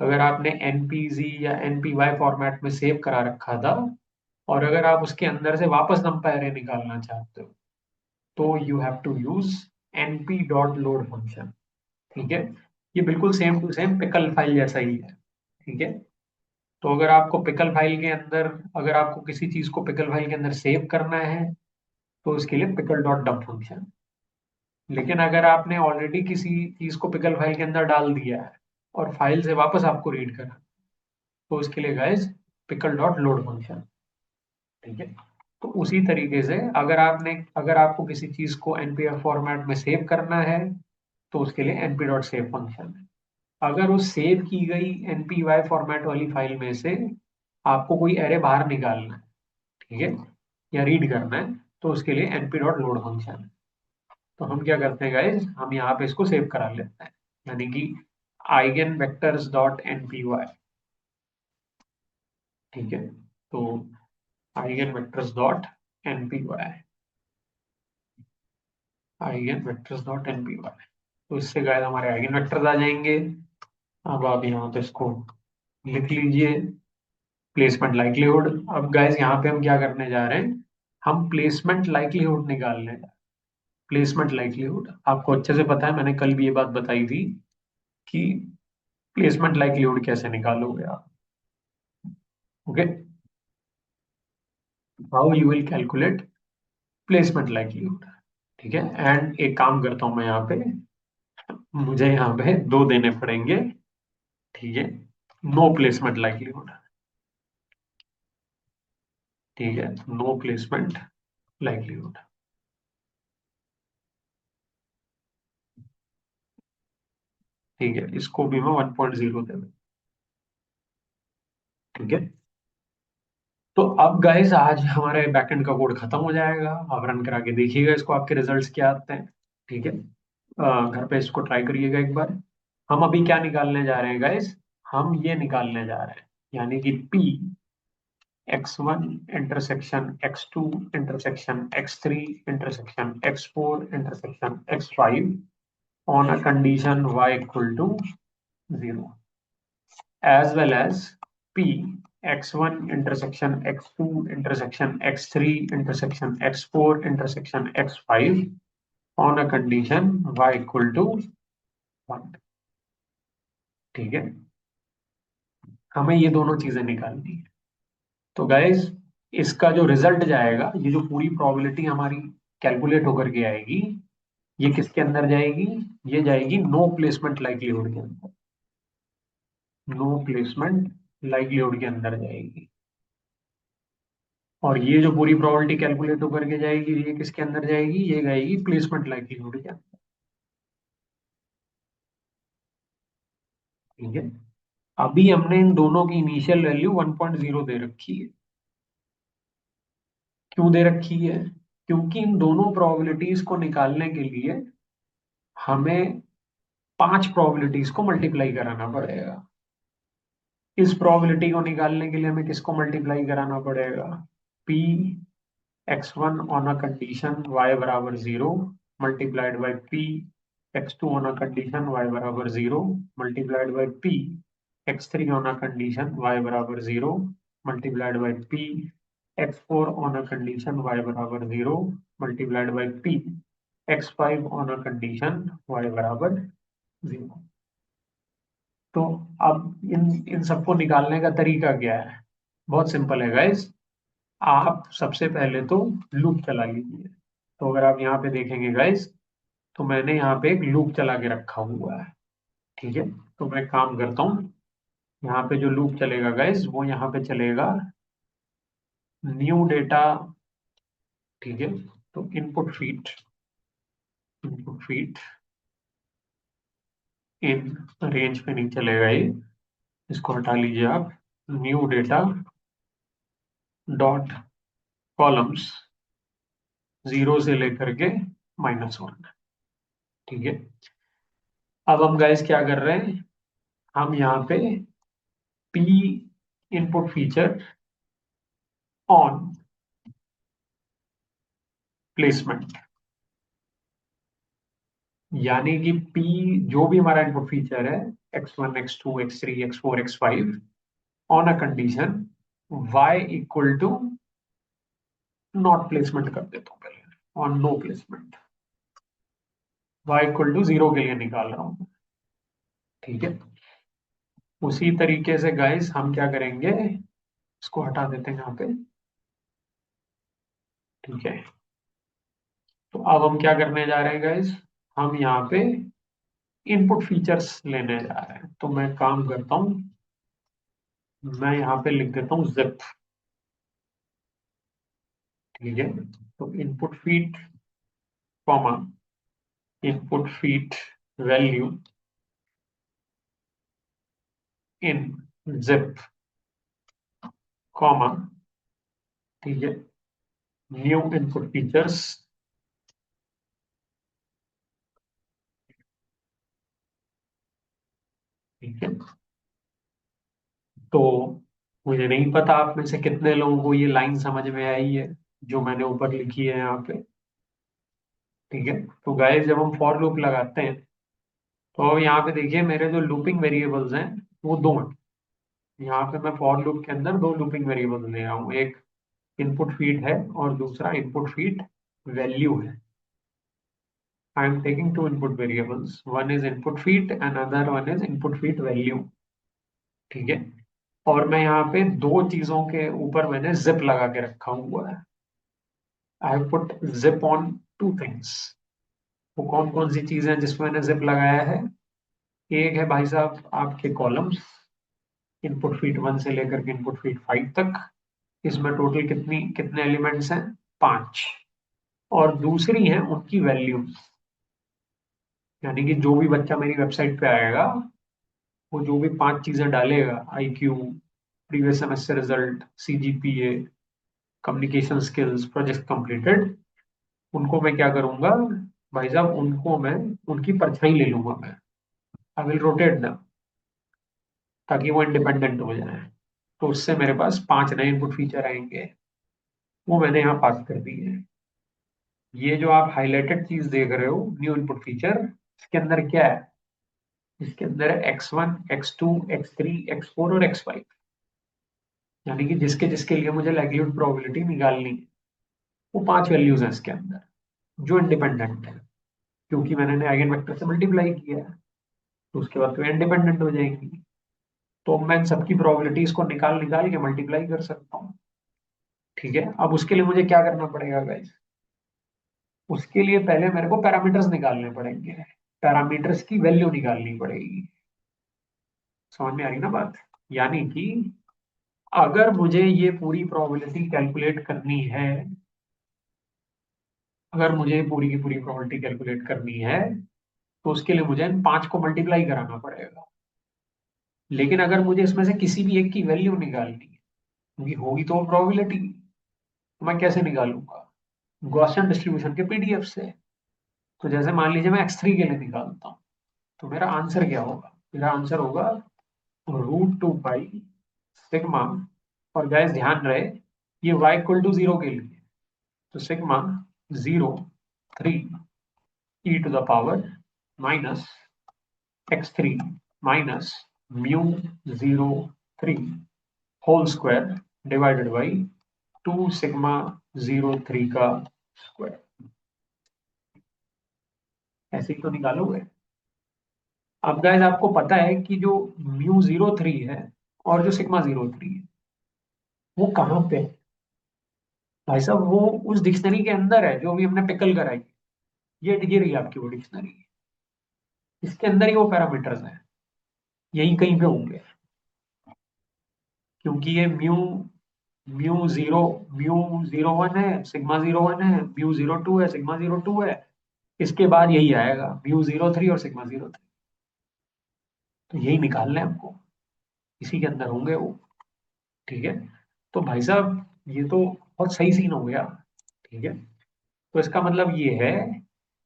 अगर आपने एनपीजी या एनपीवाई फॉर्मेट में सेव करा रखा था, और अगर आप उसके अंदर से वापस नंपा एरे निकालना चाहते हो, तो you have to use NP dot load function. ठीक है। ये बिल्कुल same to same pickle file जैसा ही है। ठीक है। तो अगर आपको पिकल फाइल के अंदर, अगर आपको किसी चीज को पिकल फाइल के अंदर सेव करना है, तो उसके लिए पिकल डॉट डम्प फंक्शन। लेकिन अगर आपने ऑलरेडी किसी चीज को पिकल फाइल के अंदर डाल दिया है और फाइल से वापस आपको रीड करना, तो उसके लिए guys pickle dot load function. ठीक है। तो उसी तरीके से अगर आपको किसी चीज को एनपीआर फॉर्मेट में सेव करना है, तो उसके लिए np डॉट सेव फंक्शन है। अगर उस सेव की गई npy फॉर्मेट वाली फाइल में से आपको कोई एरे बाहर निकालना है, ठीक है, या रीड करना है, तो उसके लिए np डॉट लोड फंक्शन है। तो हम क्या करते हैं गाइज, हम यहाँ पे इसको सेव करा लेते हैं, यानी कि आइगन वेक्टर्स डॉट एनपीवाई। ठीक है। तो eigen vectors dot NPY, eigen vectors dot NPY. तो इससे गाइज हमारे आइगन वेक्टर्स आ जाएंगे। अब आप यहाँ पे इसको लिख लीजिए, प्लेसमेंट लाइक्लीहुड। अब गाइज यहाँ पे हम क्या करने जा रहे हैं, हम प्लेसमेंट लाइक्लीहुड निकालने जा रहे हैं। प्लेसमेंट लाइक्लीहुड आपको अच्छे से पता है, मैंने कल भी ये बात बताई थी कि प्लेसमेंट लाइक्लीहुड कैसे निकालोगे आप। Okay, how you will calculate placement likelihood. ठीक है। एंड एक काम करता हूं मैं यहाँ पे, मुझे यहाँ पे दो देने पड़ेंगे। ठीक है। No placement likelihood. ठीक है। No placement likelihood. ठीक है, इसको भी मैं 1.0 दे दूं। ठीक है। तो अब गाइस आज हमारे बैकएंड का कोड खत्म हो जाएगा। आप रन करा के देखिएगा इसको, आपके रिजल्ट्स क्या आते हैं। ठीक है। घर पे इसको ट्राई करिएगा एक बार। हम अभी क्या निकालने जा रहे हैं गाइस, हम ये निकालने जा रहे हैं, यानी कि P x1 intersection x2 intersection x3 intersection x4 intersection x5 on a condition y equal to 0, as well as P x1 intersection x2 intersection x3 intersection x4 intersection x5 on a condition y equal to 1। ठीक है। हमें ये दोनों चीजें निकालनी है। तो guys इसका जो रिजल्ट जाएगा, ये जो पूरी प्रोबेबिलिटी हमारी कैलकुलेट होकर के आएगी, ये किसके अंदर जाएगी, ये जाएगी नो प्लेसमेंट लाइक्लीहुड के अंदर। नो प्लेसमेंट लाइक्लीहुड के अंदर जाएगी। और ये जो पूरी प्रोबेबिलिटी कैलकुलेट होकर के जाएगी, ये किसके अंदर जाएगी, ये जाएगी प्लेसमेंट लाइक्लीहुड के अंदर। ठीक है। अभी हमने इन दोनों की इनिशियल वैल्यू 1.0 दे रखी है। क्यों दे रखी है, क्योंकि इन दोनों प्रोबेबिलिटीज को निकालने के लिए हमें 5 प्रोबेबिलिटीज को मल्टीप्लाई कराना पड़ेगा। इस प्रोबेबिलिटी को निकालने के लिए हमें किसको मल्टीप्लाई कराना पड़ेगा? P x1 on a condition y बराबर 0 multiplied by p x2 on a condition y बराबर 0 multiplied by p x3 on a condition y बराबर 0 multiplied by p x4 on a condition y बराबर 0 multiplied by p x5 on a condition y बराबर 0। तो अब इन सबको निकालने का तरीका क्या है? बहुत सिंपल है गाइस। आप सबसे पहले तो लूप चला लीजिए। तो अगर आप यहाँ पे देखेंगे गाइस, तो मैंने यहाँ पे एक लूप चला के रखा हुआ है। ठीक है, तो मैं काम करता हूँ। यहाँ पे जो लूप चलेगा गाइस, वो यहाँ पे चलेगा न्यू डेटा। ठीक है, तो इनपुट फीट इन रेंज पे नहीं चलेगा ये, इसको हटा लीजिए आप। न्यू डेटा डॉट कॉलम्स 0 से लेकर के -1। ठीक है, अब हम गाइस क्या कर रहे हैं? हम यहाँ पे P input feature on placement, यानी कि पी जो भी हमारा इनपुट फीचर है x1 x2 x3 x4 x5 on a condition y equal to not placement कर देता हूँ पहले, on no placement, y equal to 0 के लिए निकाल रहा हूँ। ठीक है, उसी तरीके से गाइस हम क्या करेंगे, इसको हटा देते हैं यहाँ पे। ठीक है, तो अब हम क्या करने जा रहे हैं गाइस, हम यहाँ पे इनपुट फीचर्स लेने जा रहे हैं। तो मैं काम करता हूँ, मैं यहाँ पे लिख देता हूँ जिप। ठीक है, तो comma input feet value in zip comma, ठीक है, न्यू इनपुट फीचर्स। ठीक है, तो मुझे नहीं पता आप में से कितने लोगों को ये लाइन समझ में आई है जो मैंने ऊपर लिखी है यहाँ पे। ठीक है, तो गाइस जब हम फॉर लूप लगाते हैं, तो यहाँ पे देखिए मेरे जो लूपिंग वेरिएबल्स हैं वो दो हैं। यहाँ पे मैं फॉर लूप के अंदर दो लूपिंग वेरिएबल्स ले रहा हूँ, एक इनपुट फीड है और दूसरा इनपुट फीड वैल्यू है। I am taking two input variables, one is input feed and other one is input feed value. ठीक है, और मैं यहाँ पे दो चीजों के ऊपर मैंने जिप लगा के रखा हुआ है। I have put zip on two things. वो कौन कौन सी चीजें हैं जिसमें मैंने जिप लगाया है? एक है भाई साहब आपके कॉलम्स, इनपुट फीड 1 से लेकर के इनपुट फीड 5 तक। इसमें टोटल कितने एलिमेंट्स हैं? 5। और दूसरी है उनकी वैल्यूज, यानी कि जो भी बच्चा मेरी वेबसाइट पे आएगा, वो जो भी 5 चीजें डालेगा, IQ, previous semester result, CGPA, communication skills, project completed, उनको मैं क्या करूंगा भाई साहब, उनको मैं उनकी परछाई ले लूंगा मैं। आई विल रोटेट दैम, ताकि वो इंडिपेंडेंट हो जाए। तो उससे मेरे पास 5 नए इनपुट फीचर आएंगे, वो मैंने यहाँ पास कर दिए हैं। ये जो आप हाईलाइटेड चीज देख रहे हो न्यू इनपुट फीचर, इसके अंदर क्या है? इसके अंदर है x1 x2 x3 x4 और x5, यानी कि जिसके जिसके लिए मुझे लाइक्लीहुड प्रोबेबिलिटी निकालनी है, वो 5 वैल्यूज हैं इसके अंदर जो इंडिपेंडेंट है, क्योंकि मैंने आइगन वेक्टर से मल्टीप्लाई किया है। तो उसके बाद तो इंडिपेंडेंट हो जाएंगी। तो मैं इन सबकी प्रोबेबिलिटीज को निकाल निकाल के मल्टीप्लाई कर सकता हूँ। ठीक है, अब उसके लिए मुझे क्या करना पड़ेगा गाइस? उसके लिए पहले मेरे को पैरामीटर्स निकालने पड़ेंगे, पैरामीटर्स की वैल्यू निकालनी पड़ेगी। समझ में आ रही ना बात? यानी कि अगर मुझे ये पूरी प्रोबेबिलिटी कैलकुलेट करनी है, अगर मुझे पूरी की पूरी प्रोबेबिलिटी कैलकुलेट करनी है, तो उसके लिए मुझे इन 5 को मल्टीप्लाई कराना पड़ेगा। लेकिन अगर मुझे इसमें से किसी भी एक की वैल्यू निकालनी है, क्योंकि होगी तो प्रोबेबिलिटी, तो मैं कैसे निकालूंगा? गॉसियन डिस्ट्रीब्यूशन के पीडीएफ से। तो जैसे मान लीजिए मैं x3 के लिए निकालता हूँ, तो मेरा आंसर क्या होगा? मेरा आंसर होगा √2 पाई सिग्मा। और गैस ध्यान रहे, ये y = 0 के लिए, तो sigma 0 3 e⁻−x3 -μ03 whole square divided by 2 σ03 का स्क्वायर। ऐसे ही तो निकालोगे। अब गाइस आपको पता है कि जो μ03 है और जो σ03 है वो कहाँ पे है? भाई साहब वो उस डिक्शनरी के अंदर है जो भी हमने पिकल कराई। ये रही आपकी वो डिक्शनरी, इसके अंदर ही वो पैरामीटर्स हैं, यही कहीं पे होंगे। क्योंकि ये म्यू 0 है, σ01 है, μ02 है, σ02 है। इसके बाद यही आएगा μ03 और σ03। तो यही निकालना है हमको, इसी के अंदर होंगे वो। ठीक है। तो भाई साहब ये तो बहुत सही सीन हो गया। ठीक है। तो इसका मतलब ये है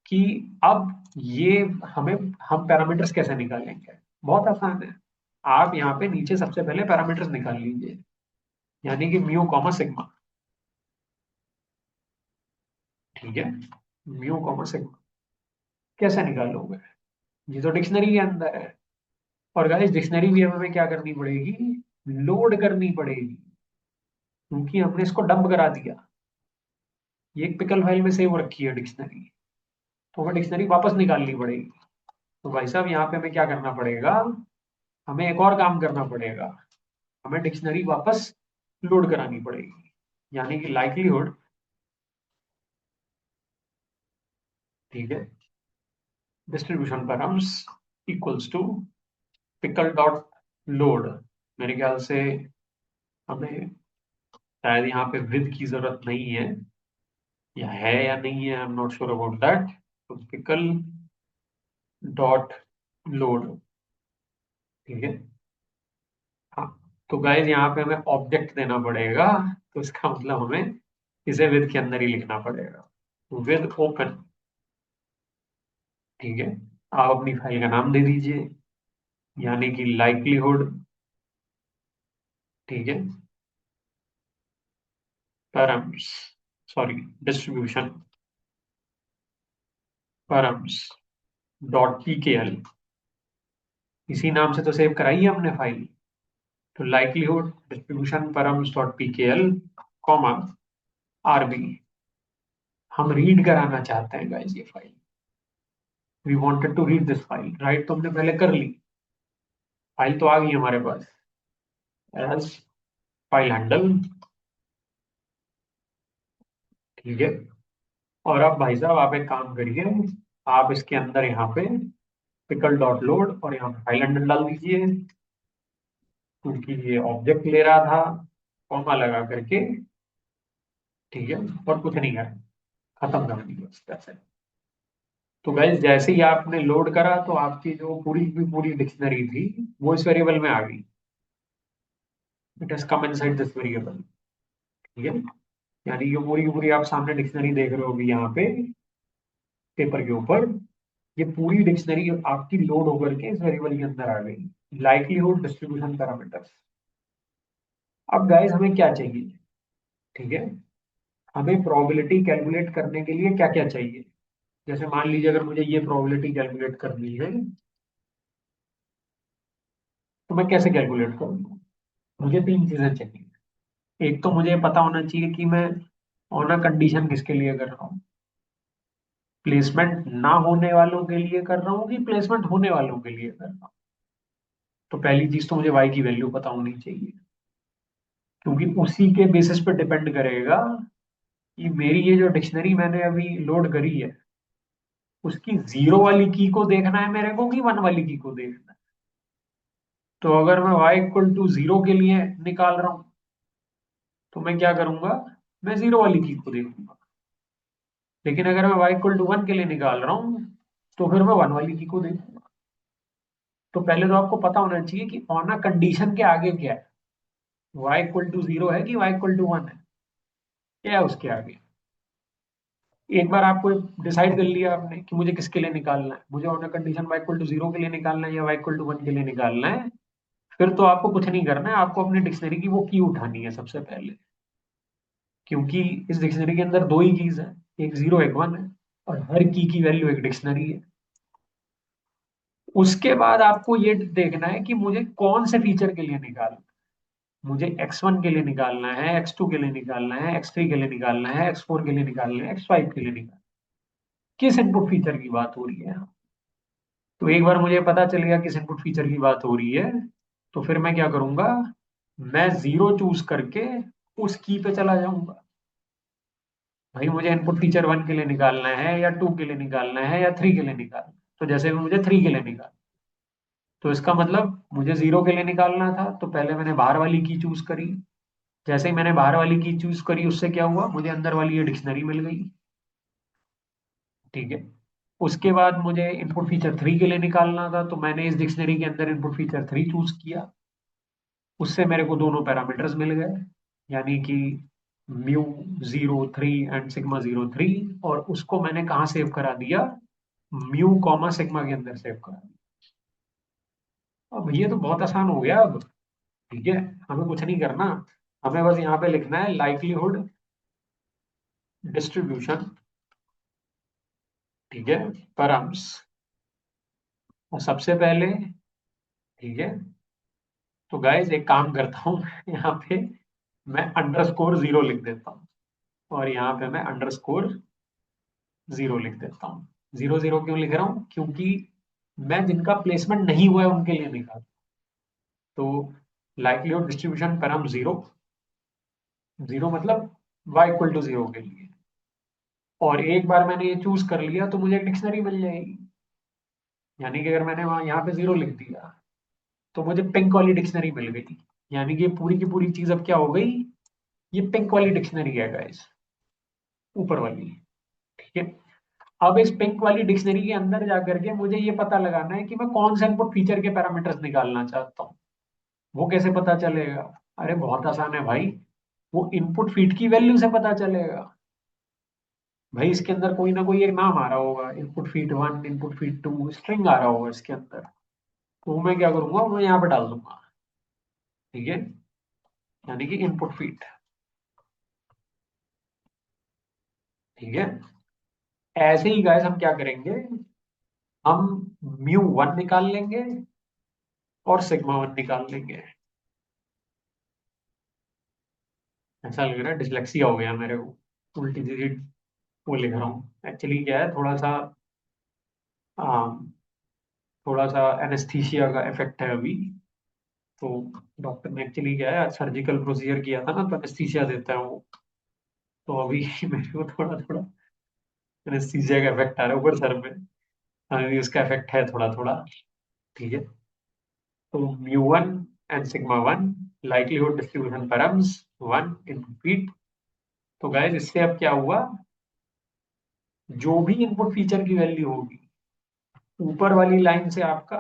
कि अब ये हमें हम पैरामीटर्स कैसे निकालेंगे? बहुत आसान है। आप यहाँ पे नीचे सबसे पहले पैरामीटर्स निकाल लीजिए, यानी कि μ, σ। ठीक है। μ, σ कैसे निकालोगे? ये तो डिक्शनरी के अंदर है। और गाइस डिक्शनरी भी हमें क्या करनी पड़ेगी? लोड करनी पड़ेगी, क्योंकि हमने इसको डंप करा दिया। ये एक पिकल फाइल में सेव रखी है डिक्शनरी, तो हमें डिक्शनरी वापस निकालनी पड़ेगी। तो भाई साहब यहाँ पे हमें क्या करना पड़ेगा? हमें एक और काम करना पड़ेगा। हमें डिक्शनरी वापस लोड करानी पड़ेगी, यानी कि लाइक्लीहुड। ठीक है। Distribution params equals to pickle dot load. मेरे ख्याल से हमें शायद यहाँ पे विद की जरूरत नहीं है, या है या नहीं है, I am not sure about that. तो पिकल डॉट लोड। ठीक है। हाँ। तो गाइज यहाँ पे हमें ऑब्जेक्ट देना पड़ेगा, तो इसका मतलब हमें इसे विद के अंदर ही लिखना पड़ेगा, विद ओपन। ठीक है। आप अपनी फाइल का नाम दे दीजिए, यानी कि लाइक्लीहुड। ठीक है। Params, sorry, distribution params dot pkl। इसी नाम से तो सेव कराई है हमने फाइल। तो likelihood distribution params dot pkl comma rb। हम रीड कराना चाहते हैं गाइस ये file. We wanted to read this file, right? तो हमने पहले कर ली, फाइल तो आ गई हमारे पास एज फाइल हैंडल। ठीक है। और अब भाई साहब आप एक काम करिए, आप इसके अंदर यहाँ पे पिकल डॉट लोड और यहाँ पे फाइल हैंडल डाल दीजिए, क्योंकि ये ऑब्जेक्ट ले रहा था, कॉमा लगा करके। ठीक है। और कुछ नहीं करना, खत्म कर दिया बस ऐसे। तो गाइस जैसे ही आपने लोड करा, तो आपकी जो पूरी की पूरी डिक्शनरी थी वो इस वेरिएबल में आ गई। It has come inside this variable. ठीक है। यानी ये पूरी की पूरी आप सामने डिक्शनरी देख रहे होगी यहाँ पे पेपर के ऊपर। ये पूरी डिक्शनरी आपकी लोड होकर के इस वेरिएबल के अंदर आ गई, लाइक्लीहुड डिस्ट्रीब्यूशन पैरामीटर्स। अब गाइस हमें क्या चाहिए? ठीक है। हमें प्रोबेबिलिटी कैलकुलेट करने के लिए क्या क्या चाहिए? जैसे मान लीजिए अगर मुझे ये प्रोबेबिलिटी कैलकुलेट करनी है, तो मैं कैसे कैलकुलेट करूंगा? मुझे तीन चीजें चाहिए। एक तो मुझे पता होना चाहिए कि मैं ऑन अ कंडीशन किसके लिए कर रहा हूँ, प्लेसमेंट ना होने वालों के लिए कर रहा हूँ कि प्लेसमेंट होने वालों के लिए कर रहा हूँ। तो पहली चीज तो मुझे y की वैल्यू पता होनी चाहिए, क्योंकि उसी के बेसिस पे डिपेंड करेगा कि मेरी ये जो डिक्शनरी मैंने अभी लोड करी है, उसकी 0 वाली की को देखना है मेरे को कि 1 वाली की को देखना है। तो अगर मैं y = 0 के लिए निकाल रहा हूं, तो मैं क्या करूंगा? मैं 0 वाली की को देखूंगा। लेकिन अगर मैं y = 1 के लिए निकाल रहा हूं, तो फिर मैं 1 वाली की को देखूंगा। तो पहले तो आपको पता होना चाहिए कि ऑन अ कंडीशन के आगे क्या है, y = 0 है कि y = 1 है, क्या है उसके आगे। एक बार आपको डिसाइड कर लिया आपने कि मुझे किसके लिए निकालना है, मुझे on condition y equal to 0 के लिए निकालना है या y इक्वल टू 1 के लिए निकालना है, फिर तो आपको कुछ नहीं करना है, आपको अपनी डिक्शनरी की वो की उठानी है सबसे पहले। क्योंकि इस डिक्शनरी के अंदर दो ही कीज है, एक 0 एक 1 है, और हर की वैल्यू एक डिक्शनरी है। उसके बाद आपको ये देखना है कि मुझे कौन से फीचर के लिए निकालना है। मुझे x1 के लिए निकालना है, x2 के लिए निकालना है, x3 के लिए निकालना है, x4 के लिए निकालना है, x5 के लिए निकालना है। किस इनपुट फीचर की बात हो रही है यहाँ? तो एक बार मुझे पता चल गया किस इनपुट फीचर की बात हो रही है, तो फिर मैं क्या करूंगा, मैं 0 चूज करके उस की पे चला जाऊंगा। भाई मुझे इनपुट फीचर 1 के लिए निकालना है या 2 के लिए निकालना है या 3 के लिए निकालना है, तो जैसे भी मुझे 3 के लिए निकालना, तो इसका मतलब मुझे 0 के लिए निकालना था, तो पहले मैंने बाहर वाली की चूज करी। जैसे ही मैंने बाहर वाली की चूज करी, उससे क्या हुआ, मुझे अंदर वाली ये डिक्शनरी मिल गई। ठीक है। उसके बाद मुझे इनपुट फीचर 3 के लिए निकालना था, तो मैंने इस डिक्शनरी के अंदर इनपुट फीचर 3 चूज किया। उससे मेरे को दोनों पैरामीटर्स मिल गए, यानी कि म्यू 0 3 एंड सिग्मा 0 3, और उसको मैंने कहाँ सेव करा दिया, म्यू कॉमा सिग्मा के अंदर सेव करा दिया। अब ये तो बहुत आसान हो गया अब। ठीक है, हमें कुछ नहीं करना, हमें बस यहाँ पे लिखना है लाइक्लीहुड डिस्ट्रीब्यूशन। ठीक है, परम्स, और सबसे पहले, ठीक है, तो गाइज एक काम करता हूँ यहाँ पे मैं अंडरस्कोर 0 लिख देता हूँ, और यहाँ पे मैं अंडरस्कोर 0 लिख देता हूँ। 0 0 क्यों लिख रहा हूँ, क्योंकि मैं जिनका प्लेसमेंट नहीं हुआ है उनके लिए निकाल, तो लाइक्लीहुड डिस्ट्रीब्यूशन परम 0, 0 मतलब y इक्वल टू 0 के लिए। और एक बार मैंने ये चूज कर लिया तो मुझे एक डिक्शनरी मिल जाएगी, यानी कि अगर मैंने वहां यहाँ पे 0 लिख दिया तो मुझे पिंक वाली डिक्शनरी मिल गई। यानी कि ये पूरी की पूरी चीज अब क्या हो गई, ये पिंक वाली डिक्शनरी है गाइस, ऊपर वाली। ठीक है। अब इस पिंक वाली डिक्शनरी के अंदर जाकर के मुझे ये पता लगाना है कि मैं कौन सा इनपुट फीचर के पैरामीटर्स निकालना चाहता हूँ। वो कैसे पता चलेगा, अरे बहुत आसान है भाई, वो इनपुट फीड की वैल्यू से पता चलेगा। भाई इसके अंदर कोई ना कोई एक नाम आ रहा होगा, input feed 1, input feed 2, string आ रहा होगा इसके अंदर, तो मैं क्या करूंगा, मैं यहाँ पे डाल दूंगा। ठीक है, यानी कि इनपुट फीड। ठीक है, ऐसे ही गाइस हम क्या करेंगे, हम म्यू 1 निकाल लेंगे और सिग्मा 1 निकाल लेंगे। ऐसा लग रहा है डिसलेक्सिया हो गया मेरे को, उल्टी सीधी वो लिख रहा हूँ। एक्चुअली क्या है, आ, थोड़ा सा एनेस्थीसिया का इफेक्ट है अभी, तो डॉक्टर ने एक्चुअली क्या है, सर्जिकल प्रोसीजर किया था ना, तो एनेस्थीसिया देता है वो, तो अभी मेरे को थोड़ा थोड़ा एनेस्थीसिया का इफेक्ट आ रहा है ऊपर सर में। अभी उसका इफेक्ट है थोड़ा थोड़ा। ठीक है, तो mu 1 and sigma 1, likelihood distribution params 1 into feet. तो गाइस इससे अब क्या हुआ, जो भी इनपुट फीचर की वैल्यू होगी, ऊपर वाली लाइन से आपका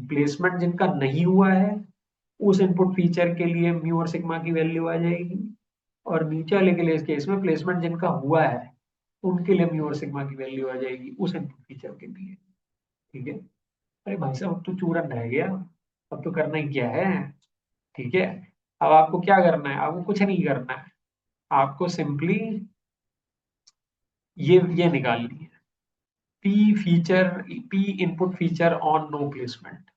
प्लेसमेंट जिनका नहीं हुआ है उस इनपुट फीचर के लिए म्यू और सिग्मा की वैल्यू आ जाएगी, और नीचे वाले के लिए इस केस में प्लेसमेंट जिनका हुआ है उनके लिए म्यू और सिग्मा की वैल्यू आ जाएगी उस इनपुट फीचर के लिए। ठीक है। अरे भाई साहब अब तो चूरन रह गया, अब तो करना ही क्या है। ठीक है, अब आपको क्या करना है, आपको कुछ नहीं करना है, आपको सिंपली ये निकालनी है, P feature, P input feature on no placement.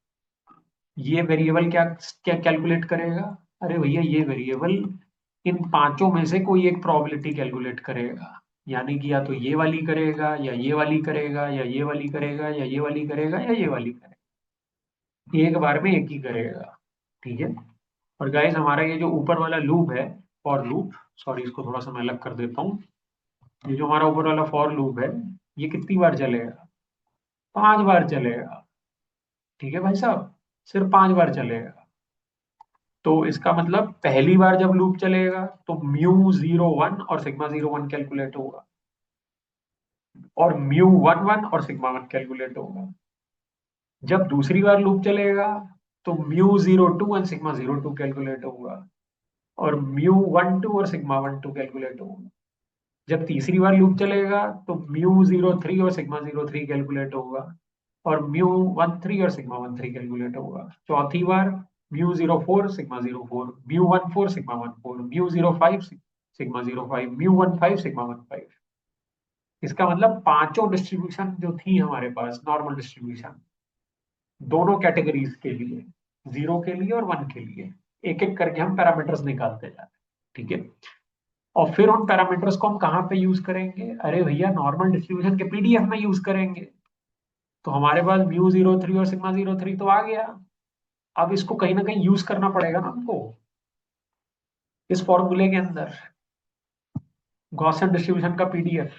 ये वेरिएबल क्या क्या कैलकुलेट करेगा, अरे भैया ये वेरिएबल इन पांचों में से कोई एक प्रोबेबिलिटी कैलकुलेट करेगा, यानी कि या तो ये वाली करेगा या ये वाली करेगा या ये वाली करेगा या ये वाली करेगा या ये वाली करेगा, एक बार में एक ही करेगा। ठीक है। और गाइस हमारा ये जो ऊपर वाला लूप है, फॉर लूप, सॉरी इसको थोड़ा सा मैं अलग कर देता हूँ, ये जो हमारा ऊपर वाला फॉर लूप है, ये कितनी बार चलेगा, 5 बार चलेगा। ठीक है भाई साहब, सिर्फ 5 बार चलेगा। तो इसका मतलब पहली बार जब लूप चलेगा तो म्यू 0 1 और सिग्मा 0 1 कैलकुलेट होगा, और म्यू 1 1 और सिग्मा 1 कैलकुलेट होगा। जब दूसरी बार लूप चलेगा तो म्यू 0 2 एंड सिग्मा 0 2 कैलकुलेट होगा, और म्यू 1 2 और सिग्मा 1 2 कैलकुलेट होगा। जब तीसरी बार लूप चलेगा तो μ03 और σ03 कैलकुलेट होगा, और μ13 और σ13 कैलकुलेट होगा। चौथी बार μ04 σ04, μ14 σ14, μ05 σ05, μ15 σ15। इसका मतलब पांचों डिस्ट्रीब्यूशन जो थी हमारे पास, नॉर्मल डिस्ट्रीब्यूशन, दोनों कैटेगरीज के लिए, 0 के लिए और 1 के लिए, एक एक करके हम पैरामीटर्स निकालते जा रहे हैं। ठीक है। और फिर उन पैरामीटर्स को हम कहाँ पे यूज करेंगे? अरे भैया, नॉर्मल डिस्ट्रीब्यूशन के पीडीएफ में यूज करेंगे। तो हमारे पास μ03 और σ03 तो आ गया। अब इसको कहीं ना कहीं यूज करना पड़ेगा ना हमको, इस फॉर्मूले के अंदर, गॉसियन डिस्ट्रीब्यूशन का पीडीएफ।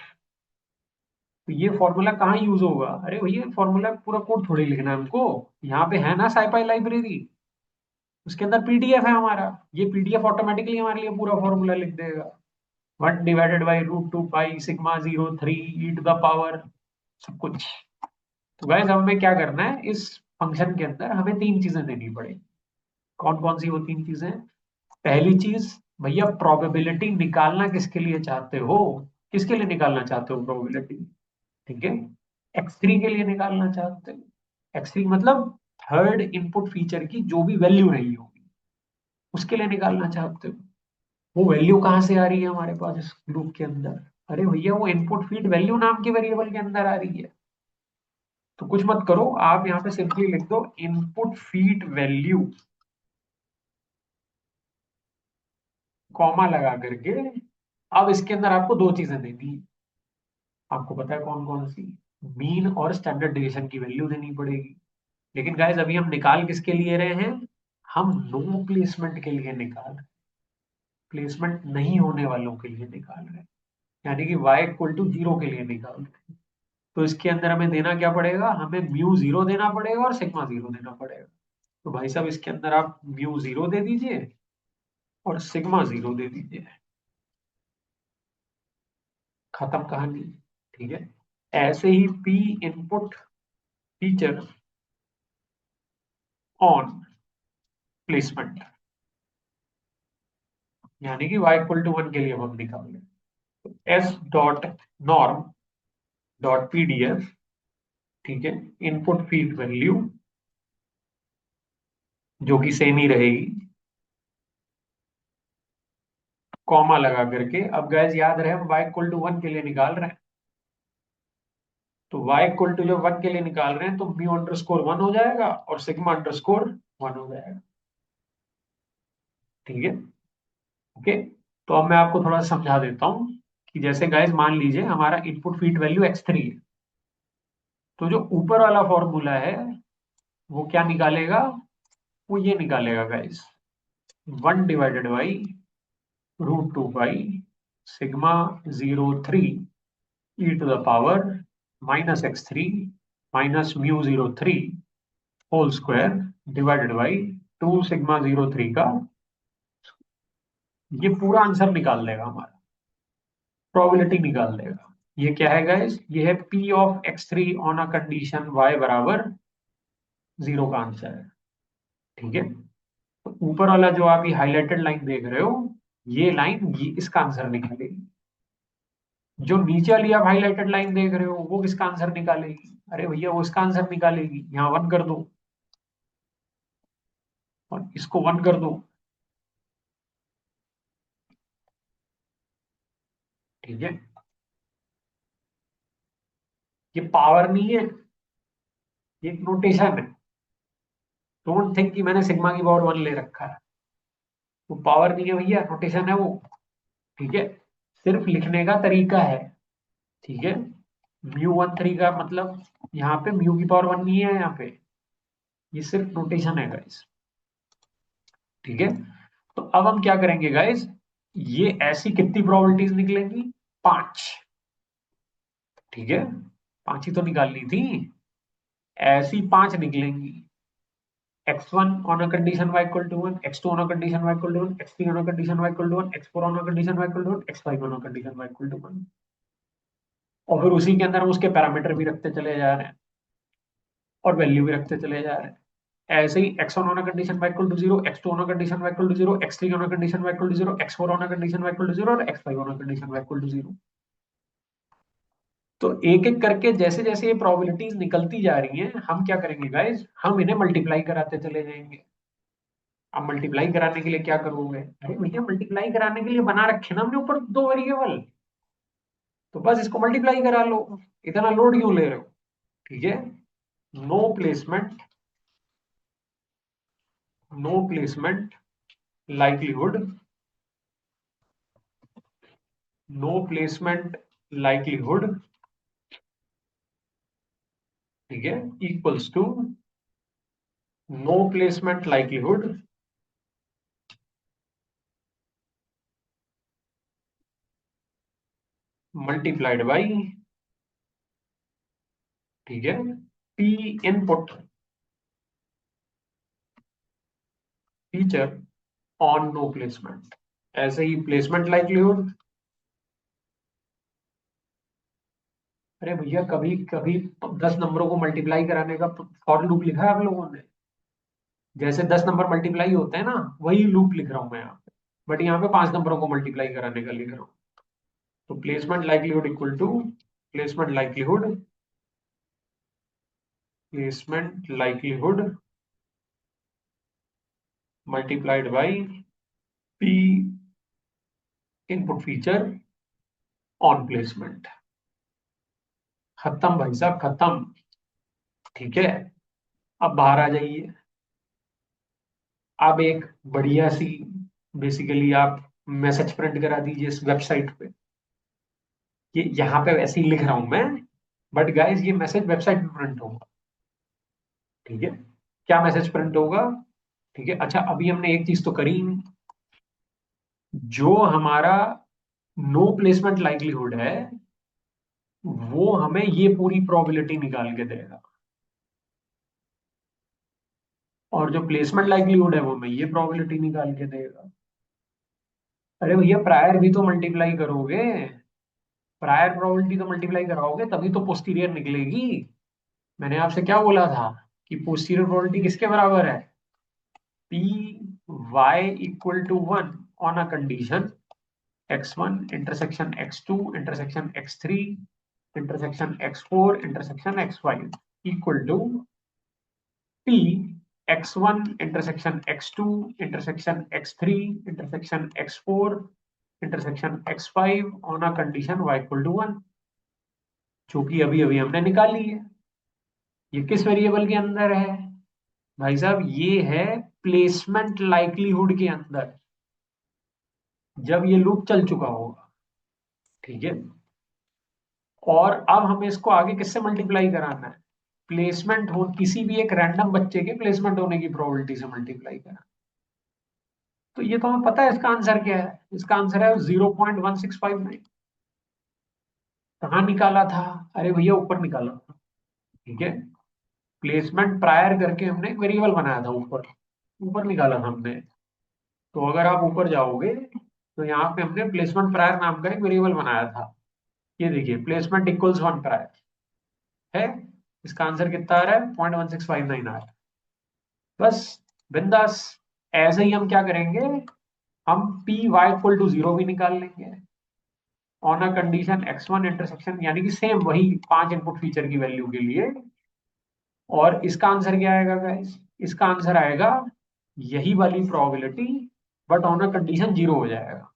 तो ये फॉर्मूला कहाँ यूज होगा? अरे भैया, फॉर्मूला पूरा कोड थोड़ी लिखना है हमको, यहाँ पे है ना साइपाई लाइब्रेरी, उसके अंदर पीडीएफ है हमारा। ये पीडीएफ ऑटोमेटिकली हमारे लिए पूरा फॉर्मूला लिख देगा। 1/√2 pi σ03 e to the power सब कुछ। तो गाइस, अब हमें क्या करना है, इस फंक्शन के अंदर हमें तीन चीजें देनी पड़ेगी। कौन कौन सी वो तीन चीजें? पहली चीज, भैया प्रोबेबिलिटी निकालना किसके लिए चाहते हो? किसके लिए निकालना चाहते हो प्रोबेबिलिटी? ठीक है, x3 के लिए निकालना चाहते हो। x3 मतलब थर्ड इनपुट फीचर की जो भी वैल्यू रही होगी, उसके लिए निकालना चाहते हो। वो वैल्यू कहाँ से आ रही है हमारे पास इस ग्रुप के अंदर? अरे भैया, वो इनपुट फीड वैल्यू नाम के वेरिएबल के अंदर आ रही है। तो कुछ मत करो, आप यहाँ पे सिंपली लिख दो इनपुट फीड वैल्यू, कॉमा लगा करके। अब इसके अंदर आपको दो चीजें देनी है, आपको पता है कौन कौन सी? मीन और स्टैंडर्ड डिविएशन की वैल्यू देनी पड़ेगी। लेकिन गाइस, अभी हम निकाल किसके लिए रहे हैं? हम नो प्लेसमेंट के लिए निकाल रहे हैं, प्लेसमेंट नहीं होने वालों के लिए निकाल रहे हैं, यानी कि y=0 के लिए निकाल रहे हैं। तो इसके अंदर हमें देना क्या पड़ेगा? हमें μ0 देना पड़ेगा और σ0 देना पड़ेगा। तो भाई साहब, इसके अंदर आप μ0 दे दीजिए और σ0 दे दीजिए, खत्म कहानी। ठीक है। ऐसे ही p input feature on placement, यानी कि y=1 के लिए हम निकाल लें s.norm.pdf। ठीक है, इनपुट फीड वैल्यू जो कि सेम ही रहेगी, कॉमा लगा करके। अब गैस, याद रहे हम y=1 के लिए निकाल रहे हैं, तो y= जब 1 के लिए निकाल रहे हैं तो μ_1 हो जाएगा और σ_1 हो जाएगा। ठीक है। ओके। तो अब मैं आपको थोड़ा समझा देता हूं कि जैसे गाइस, मान लीजिए हमारा इनपुट फीड वैल्यू x3 है, तो जो ऊपर वाला फॉर्मूला है वो क्या निकालेगा? वो ये निकालेगा guys, 1/√2 pi σ03 e to the power -x3 minus μ03 whole square divided by 2 σ03 का। ये पूरा आंसर निकाल देगा हमारा, प्रोबेबिलिटी निकाल देगा। ये क्या है गाइस? ये है p of x3 on a condition y=0 का आंसर है। ठीक है। तो ऊपर वाला जो आप ये हाईलाइटेड लाइन देख रहे हो, ये लाइन ये इसका आंसर निकालेगी। जो नीचे वाली आप हाईलाइटेड लाइन देख रहे हो, वो किसका आंसर निकालेगी? अरे भैया, वो इसका आंसर निकालेगी। यहाँ 1 कर दो और इसको 1 कर दो। ठीक है। ये पावर नहीं है, ये एक नोटेशन है। डोंट थिंक कि मैंने सिग्मा की पावर 1 ले रखा है। वो पावर नहीं है भैया, नोटेशन है वो। ठीक है, सिर्फ लिखने का तरीका है। ठीक है। μ13 का मतलब यहाँ पे म्यू की पावर 1 नहीं है यहाँ पे, ये सिर्फ नोटेशन है गाइस। ठीक है। तो अब हम क्या करेंगे गाइस, ये ऐसी कितनी प्रोबेबिलिटीज निकलेंगी? 5। ठीक है, 5 ही तो निकालनी थी। ऐसी 5 निकलेंगी। x1 on a condition y=1, x2 on a condition y=1, x3 on a condition y=1, x4 on a condition y=1, x5 on a condition y=1। और फिर उसी के अंदर हम उसके पैरामीटर भी रखते चले जा रहे हैं और वैल्यू भी रखते चले जा रहे हैं। ऐसे ही x1 on a condition y=0, x2 on a condition y=0, x3 on a condition y=0, x4 on a condition y=0 और x5 on a condition y=0। तो एक एक करके जैसे जैसे ये प्रोबेबिलिटीज निकलती जा रही हैं, हम क्या करेंगे गाइस, हम इन्हें मल्टीप्लाई कराते चले जाएंगे। अब मल्टीप्लाई कराने के लिए क्या करोगे, अरे भैया मल्टीप्लाई कराने के लिए बना रखे ना हमने ऊपर दो वेरिएबल, तो बस इसको मल्टीप्लाई करा लो, इतना लोड क्यों ले रहे हो। ठीक है, no placement, no placement likelihood, no placement likelihood, ठीक है, equals to no placement likelihood multiplied by, ठीक है, P input feature on no placement. ऐसे ही प्लेसमेंट लाइक्लीहुड, अरे भैया कभी कभी 10 नंबरों को मल्टीप्लाई कराने का फॉर लूप लिखा है आप लोगों ने, जैसे 10 नंबर मल्टीप्लाई होते हैं ना, वही लूप लिख रहा हूं मैं यहाँ पे, बट यहाँ पे 5 नंबरों को मल्टीप्लाई कराने का लिख रहा हूँ। तो placement likelihood equal to placement likelihood, placement likelihood multiplied by P input feature on placement. खत्म भाई साहब, खत्म। ठीक है, अब बाहर आ जाइए। अब एक बढ़िया सी, बेसिकली आप मैसेज प्रिंट करा दीजिए इस वेबसाइट पे। ये यहाँ पे वैसे ही लिख रहा हूं मैं, बट गाइस ये मैसेज वेबसाइट पे प्रिंट होगा। ठीक है, क्या मैसेज प्रिंट होगा, ठीक है, अच्छा अभी हमने एक चीज तो करी, जो हमारा नो प्लेसमेंट लाइक्लीहुड है वो हमें ये पूरी प्रोबेबिलिटी निकाल के देगा, और जो प्लेसमेंट लाइक्लीहुड है वो हमें ये प्रोबेबिलिटी निकाल के देगा। अरे भैया प्रायर भी तो मल्टीप्लाई करोगे, प्रायर प्रोबेबिलिटी तो मल्टीप्लाई कराओगे तभी तो पोस्टीरियर निकलेगी। मैंने आपसे क्या बोला था कि पोस्टीरियर प्रोबेबिलिटी किसके बराबर है, P Y equal to 1 on a condition x1 intersection x2 intersection x3 intersection x4 intersection x5 equal to p x1 intersection x2 intersection x3 intersection x4 intersection x5 on a condition y equal to 1, जो कि अभी अभी हमने निकाली है। ये किस variable के अंदर है भाई साहब, ये है प्लेसमेंट लाइक्लीहुड के अंदर, जब ये लूप चल चुका होगा। ठीक है, और अब हमें इसको आगे किससे मल्टीप्लाई कराना है, प्लेसमेंट हो किसी भी एक रैंडम बच्चे के प्लेसमेंट होने की प्रोबेबिलिटी से मल्टीप्लाई कराना। तो ये तो हमें पता है इसका आंसर क्या है, इसका आंसर है 0.1659। कहाँ निकाला था, अरे भैया ऊपर निकाला था। ठीक है, प्लेसमेंट प्रायर करके हमने एक वेरिएबल बनाया था ऊपर, ऊपर निकाला था हमने। तो अगर आप ऊपर जाओगे तो यहाँ पे हमने प्लेसमेंट प्रायर नाम का एक वेरिएबल बनाया था। ये देखिए प्लेसमेंट इक्वल्स 1 प्रायर है, इसका आंसर कितना आ रहा है, 0.1659 आ रहा है। बस बिंदास। ऐसे ही हम क्या करेंगे, हम पी वाई इक्वल टू 0 भी निकाल लेंगे on a condition x1 intersection, यानी कि सेम वही 5 इनपुट फीचर की वैल्यू के लिए। और इसका आंसर क्या आएगा गाइस, इसका आंसर आएगा यही वाली probability, but on a condition 0 हो जाएगा,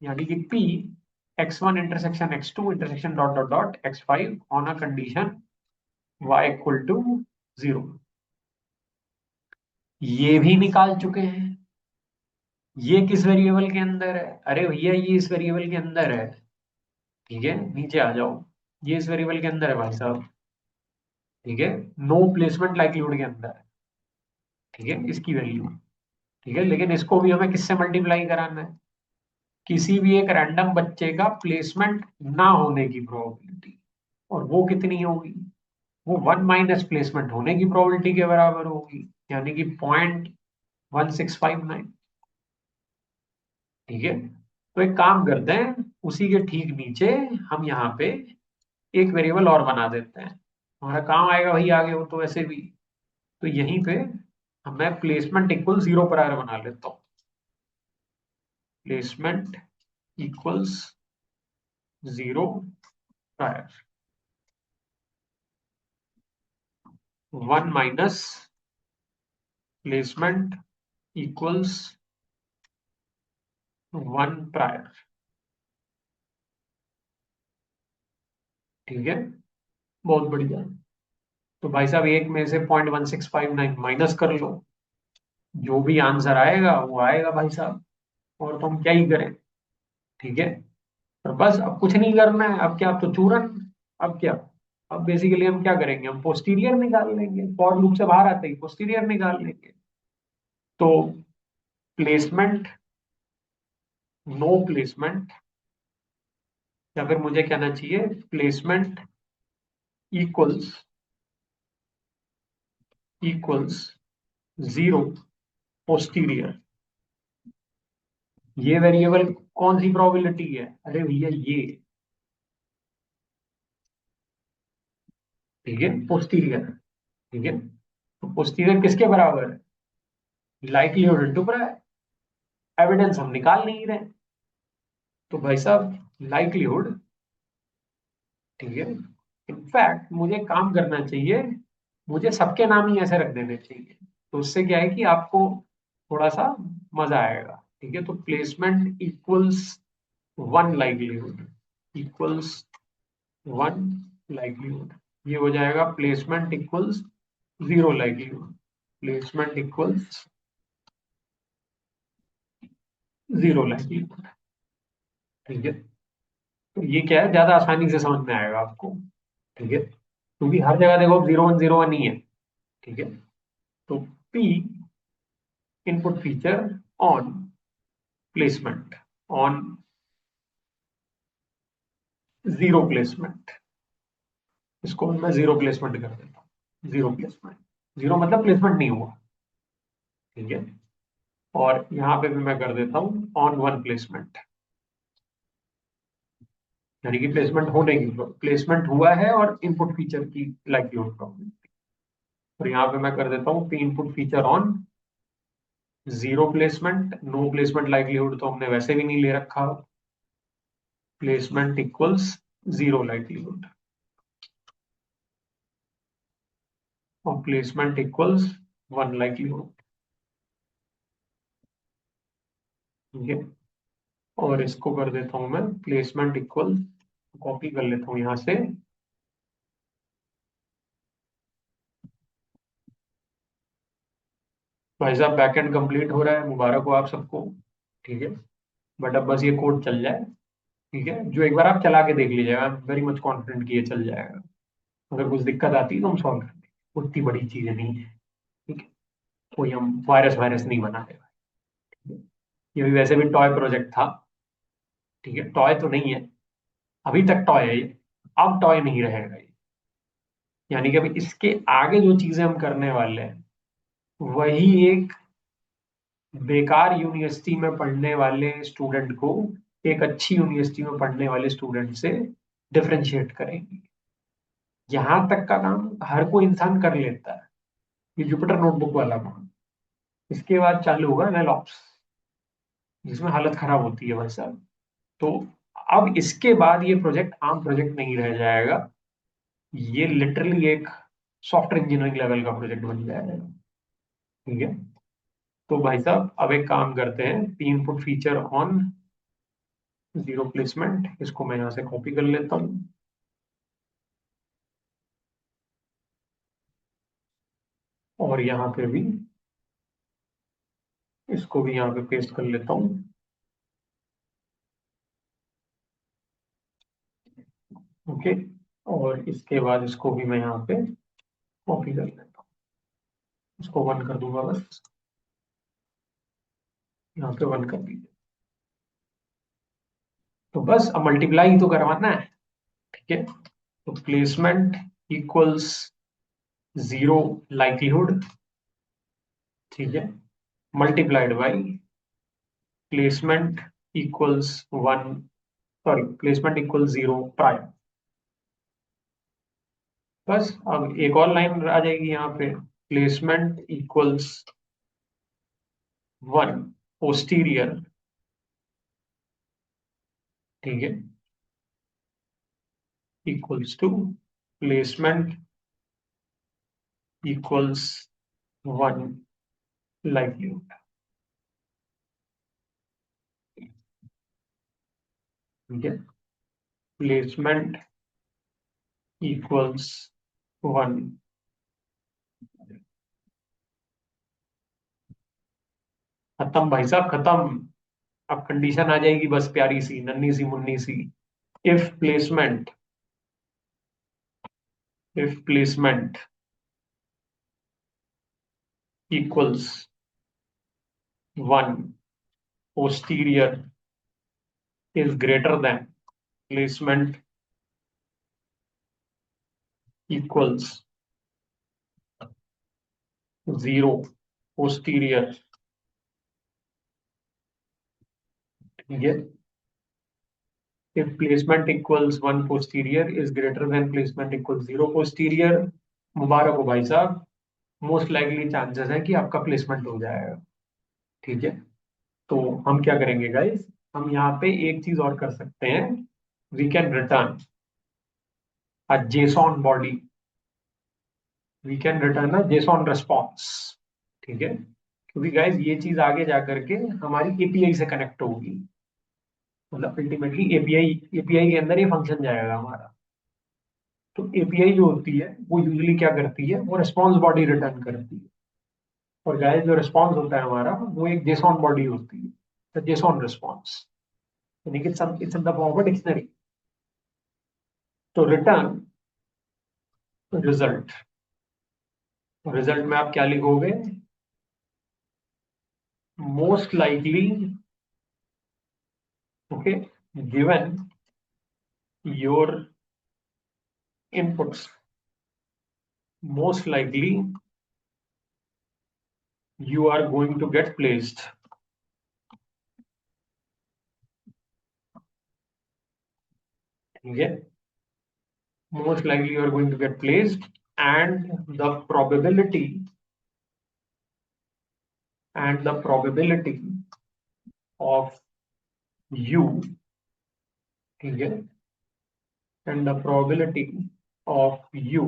यानी कि p x1 intersection x2 intersection dot dot dot x5 on a condition y equal to 0। ये भी निकाल चुके हैं। ये किस वेरिएबल के अंदर है, अरे भैया ये इस वेरिएबल के अंदर है। ठीक है, नीचे आ जाओ, ये इस वेरिएबल के अंदर है भाई साहब। ठीक है, नो प्लेसमेंट लाइक्लीहुड के अंदर है। ठीक है, इसकी वैल्यू। ठीक है, लेकिन इसको भी हमें किससे मल्टीप्लाई कराना है, किसी भी एक रैंडम बच्चे का प्लेसमेंट ना होने की प्रोबेबिलिटी, और वो कितनी होगी, वो 1 - प्लेसमेंट होने की प्रोबेबिलिटी के बराबर होगी, यानी कि 0.1659। ठीक है, तो एक काम करते हैं, उसी के ठीक नीचे हम यहाँ पे एक वेरिएबल और बना देते हैं, हमारा काम आएगा भाई आगे, वो तो वैसे भी। तो यहीं पे मैं प्लेसमेंट इक्वल 0 पर आर बना लेता हूँ, placement equals 0 prior. 1 minus placement equals 1 prior. ठीक है, बहुत बढ़िया। तो भाई साहब एक में से 0.1659 माइनस कर लो, जो भी आंसर आएगा वो आएगा भाई साहब, और तो हम क्या ही करें। ठीक है, और बस अब कुछ नहीं करना है, अब क्या, अब तो चूरन। अब क्या, अब बेसिकली हम क्या करेंगे, हम पोस्टीरियर निकाल लेंगे, फॉर लूप से बाहर आते ही पोस्टीरियर निकाल लेंगे। तो प्लेसमेंट, नो प्लेसमेंट, या फिर मुझे कहना चाहिए प्लेसमेंट इक्वल्स इक्वल्स 0 पोस्टीरियर। ये वेरिएबल कौन सी प्रोबेबिलिटी है, अरे भैया ये। ठीक है, पोस्टीरियर। ठीक है, तो पोस्टीरियर किसके बराबर है, लाइक्लीहुड इनटू प्रायर। एविडेंस हम निकाल नहीं रहे, तो भाई साहब लाइक्लीहुड। ठीक है, इनफैक्ट मुझे काम करना चाहिए, मुझे सबके नाम ही ऐसे रख देने चाहिए, तो उससे क्या है कि आपको थोड़ा सा मजा आएगा। ठीक है, तो placement equals 1 likelihood equals 1 likelihood, ये हो जाएगा placement equals 0 likelihood, placement equals 0 likelihood. ठीक है, तो ये क्या है, ज्यादा आसानी से समझ में आएगा आपको। ठीक है, क्योंकि हर जगह देखो 0 1 0 1 ही है। ठीक है, तो P input feature on placement, on 0 placement, इसको मैं 0 प्लेसमेंट कर देता हूँ, 0 प्लेसमेंट, 0 मतलब प्लेसमेंट नहीं हुआ। ठीक है, और यहाँ पे भी मैं कर देता हूँ ऑन 1 प्लेसमेंट, यानी कि प्लेसमेंट होने की, प्लेसमेंट हुआ है और इनपुट फीचर की लाइक्लीहुड प्रॉब्लम। और यहाँ पे मैं कर देता हूँ P input feature on 0 placement, no placement likelihood तो हमने वैसे भी नहीं ले रखा, प्लेसमेंट इक्वल्स 0 लाइक्लीहुड, और प्लेसमेंट इक्वल्स 1 लाइक्लीहुड। ठीक है, और इसको कर देता हूं मैं प्लेसमेंट इक्वल, कॉपी कर लेता हूं यहां से। भाई साहब बैकएंड कंप्लीट हो रहा है, मुबारक हो आप सबको। ठीक है, बट अब बस ये कोड चल जाए। ठीक है, जो एक बार आप चला के देख लीजिएगा, I am very much confident कि ये चल जाएगा। अगर कुछ दिक्कत आती है तो हम सॉल्व कर देंगे, उतनी बड़ी चीजें नहीं है। ठीक है, कोई हम वायरस वायरस नहीं बना रहे। ठीक है? ये भी वैसे भी टॉय प्रोजेक्ट था। ठीक है, टॉय तो नहीं है, अभी तक टॉय है ये, अब टॉय नहीं रहेगा ये। यानी कि अभी इसके आगे जो चीजें हम करने वाले हैं, वही एक बेकार यूनिवर्सिटी में पढ़ने वाले स्टूडेंट को एक अच्छी यूनिवर्सिटी में पढ़ने वाले स्टूडेंट से डिफरेंशिएट करेंगे। यहां तक का काम हर कोई इंसान कर लेता है, ये जुपिटर नोटबुक वाला काम। इसके बाद चालू होगा वेलऑप्स, जिसमें हालत खराब होती है भाई साहब। तो अब इसके बाद ये प्रोजेक्ट आम प्रोजेक्ट नहीं रह जाएगा, ये लिटरली एक सॉफ्टवेयर इंजीनियरिंग लेवल का प्रोजेक्ट बन जाएगा। ठीक है, तो भाई साहब अब एक काम करते हैं, P input feature on 0 placement, इसको मैं यहाँ से कॉपी कर लेता हूँ, और यहाँ पे भी इसको भी यहाँ पे पेस्ट कर लेता हूँ। ओके, और इसके बाद इसको भी मैं यहाँ पे कॉपी कर लेता हूँ, इसको 1 कर दूंगा बस, यहाँ पे 1 कर दीजिए। तो बस अब मल्टीप्लाई ही तो करवाना है। ठीक है, तो प्लेसमेंट इक्वल्स 0 लाइक्लीहुड। ठीक है, multiplied by placement equals 1, sorry placement equals 0 prime. बस अब एक और लाइन आ जाएगी यहाँ पे, प्लेसमेंट इक्वल्स 1 पोस्टीरियर। ठीक है, equals to placement equals 1 likelihood. ठीक है, प्लेसमेंट इक्वल्स 1। खत्म भाई साहब, खत्म। अब कंडीशन आ जाएगी बस, प्यारी सी नन्ही सी मुन्नी सी। If placement, if placement equals 1, posterior is greater than placement equals 0, posterior। ठीक है, if placement equals 1 posterior is greater than placement equals 0 posterior, मुबारक हो भाई साहब, मोस्ट लाइकली चांसेस है कि आपका प्लेसमेंट हो जाएगा। ठीक है, तो हम क्या करेंगे गाइस, हम यहाँ पे एक चीज और कर सकते हैं, we can return a JSON body, we can return a JSON response. ठीक है, क्योंकि गाइस ये चीज आगे जा करके हमारी एपीआई से कनेक्ट होगी, मतलब अल्टीमेटली एपीआई, एपीआई के अंदर ये फंक्शन जाएगा हमारा। तो एपीआई जो होती है वो यूजली क्या करती है, वो रिस्पॉन्स बॉडी रिटर्न करती है। और गाइस जो रिस्पॉन्स होता है हमारा वो एक जेसॉन बॉडी होती है, जेसॉन रिस्पॉन्स, यानी कि it's in the form of dictionary. तो रिटर्न रिजल्ट, रिजल्ट में आप क्या लिखोगे, most likely, okay, given your inputs, most likely you are going to get placed। ठीक है, most likely you are going to get placed, and the probability, and the probability of you, ठीक है, and the probability of you,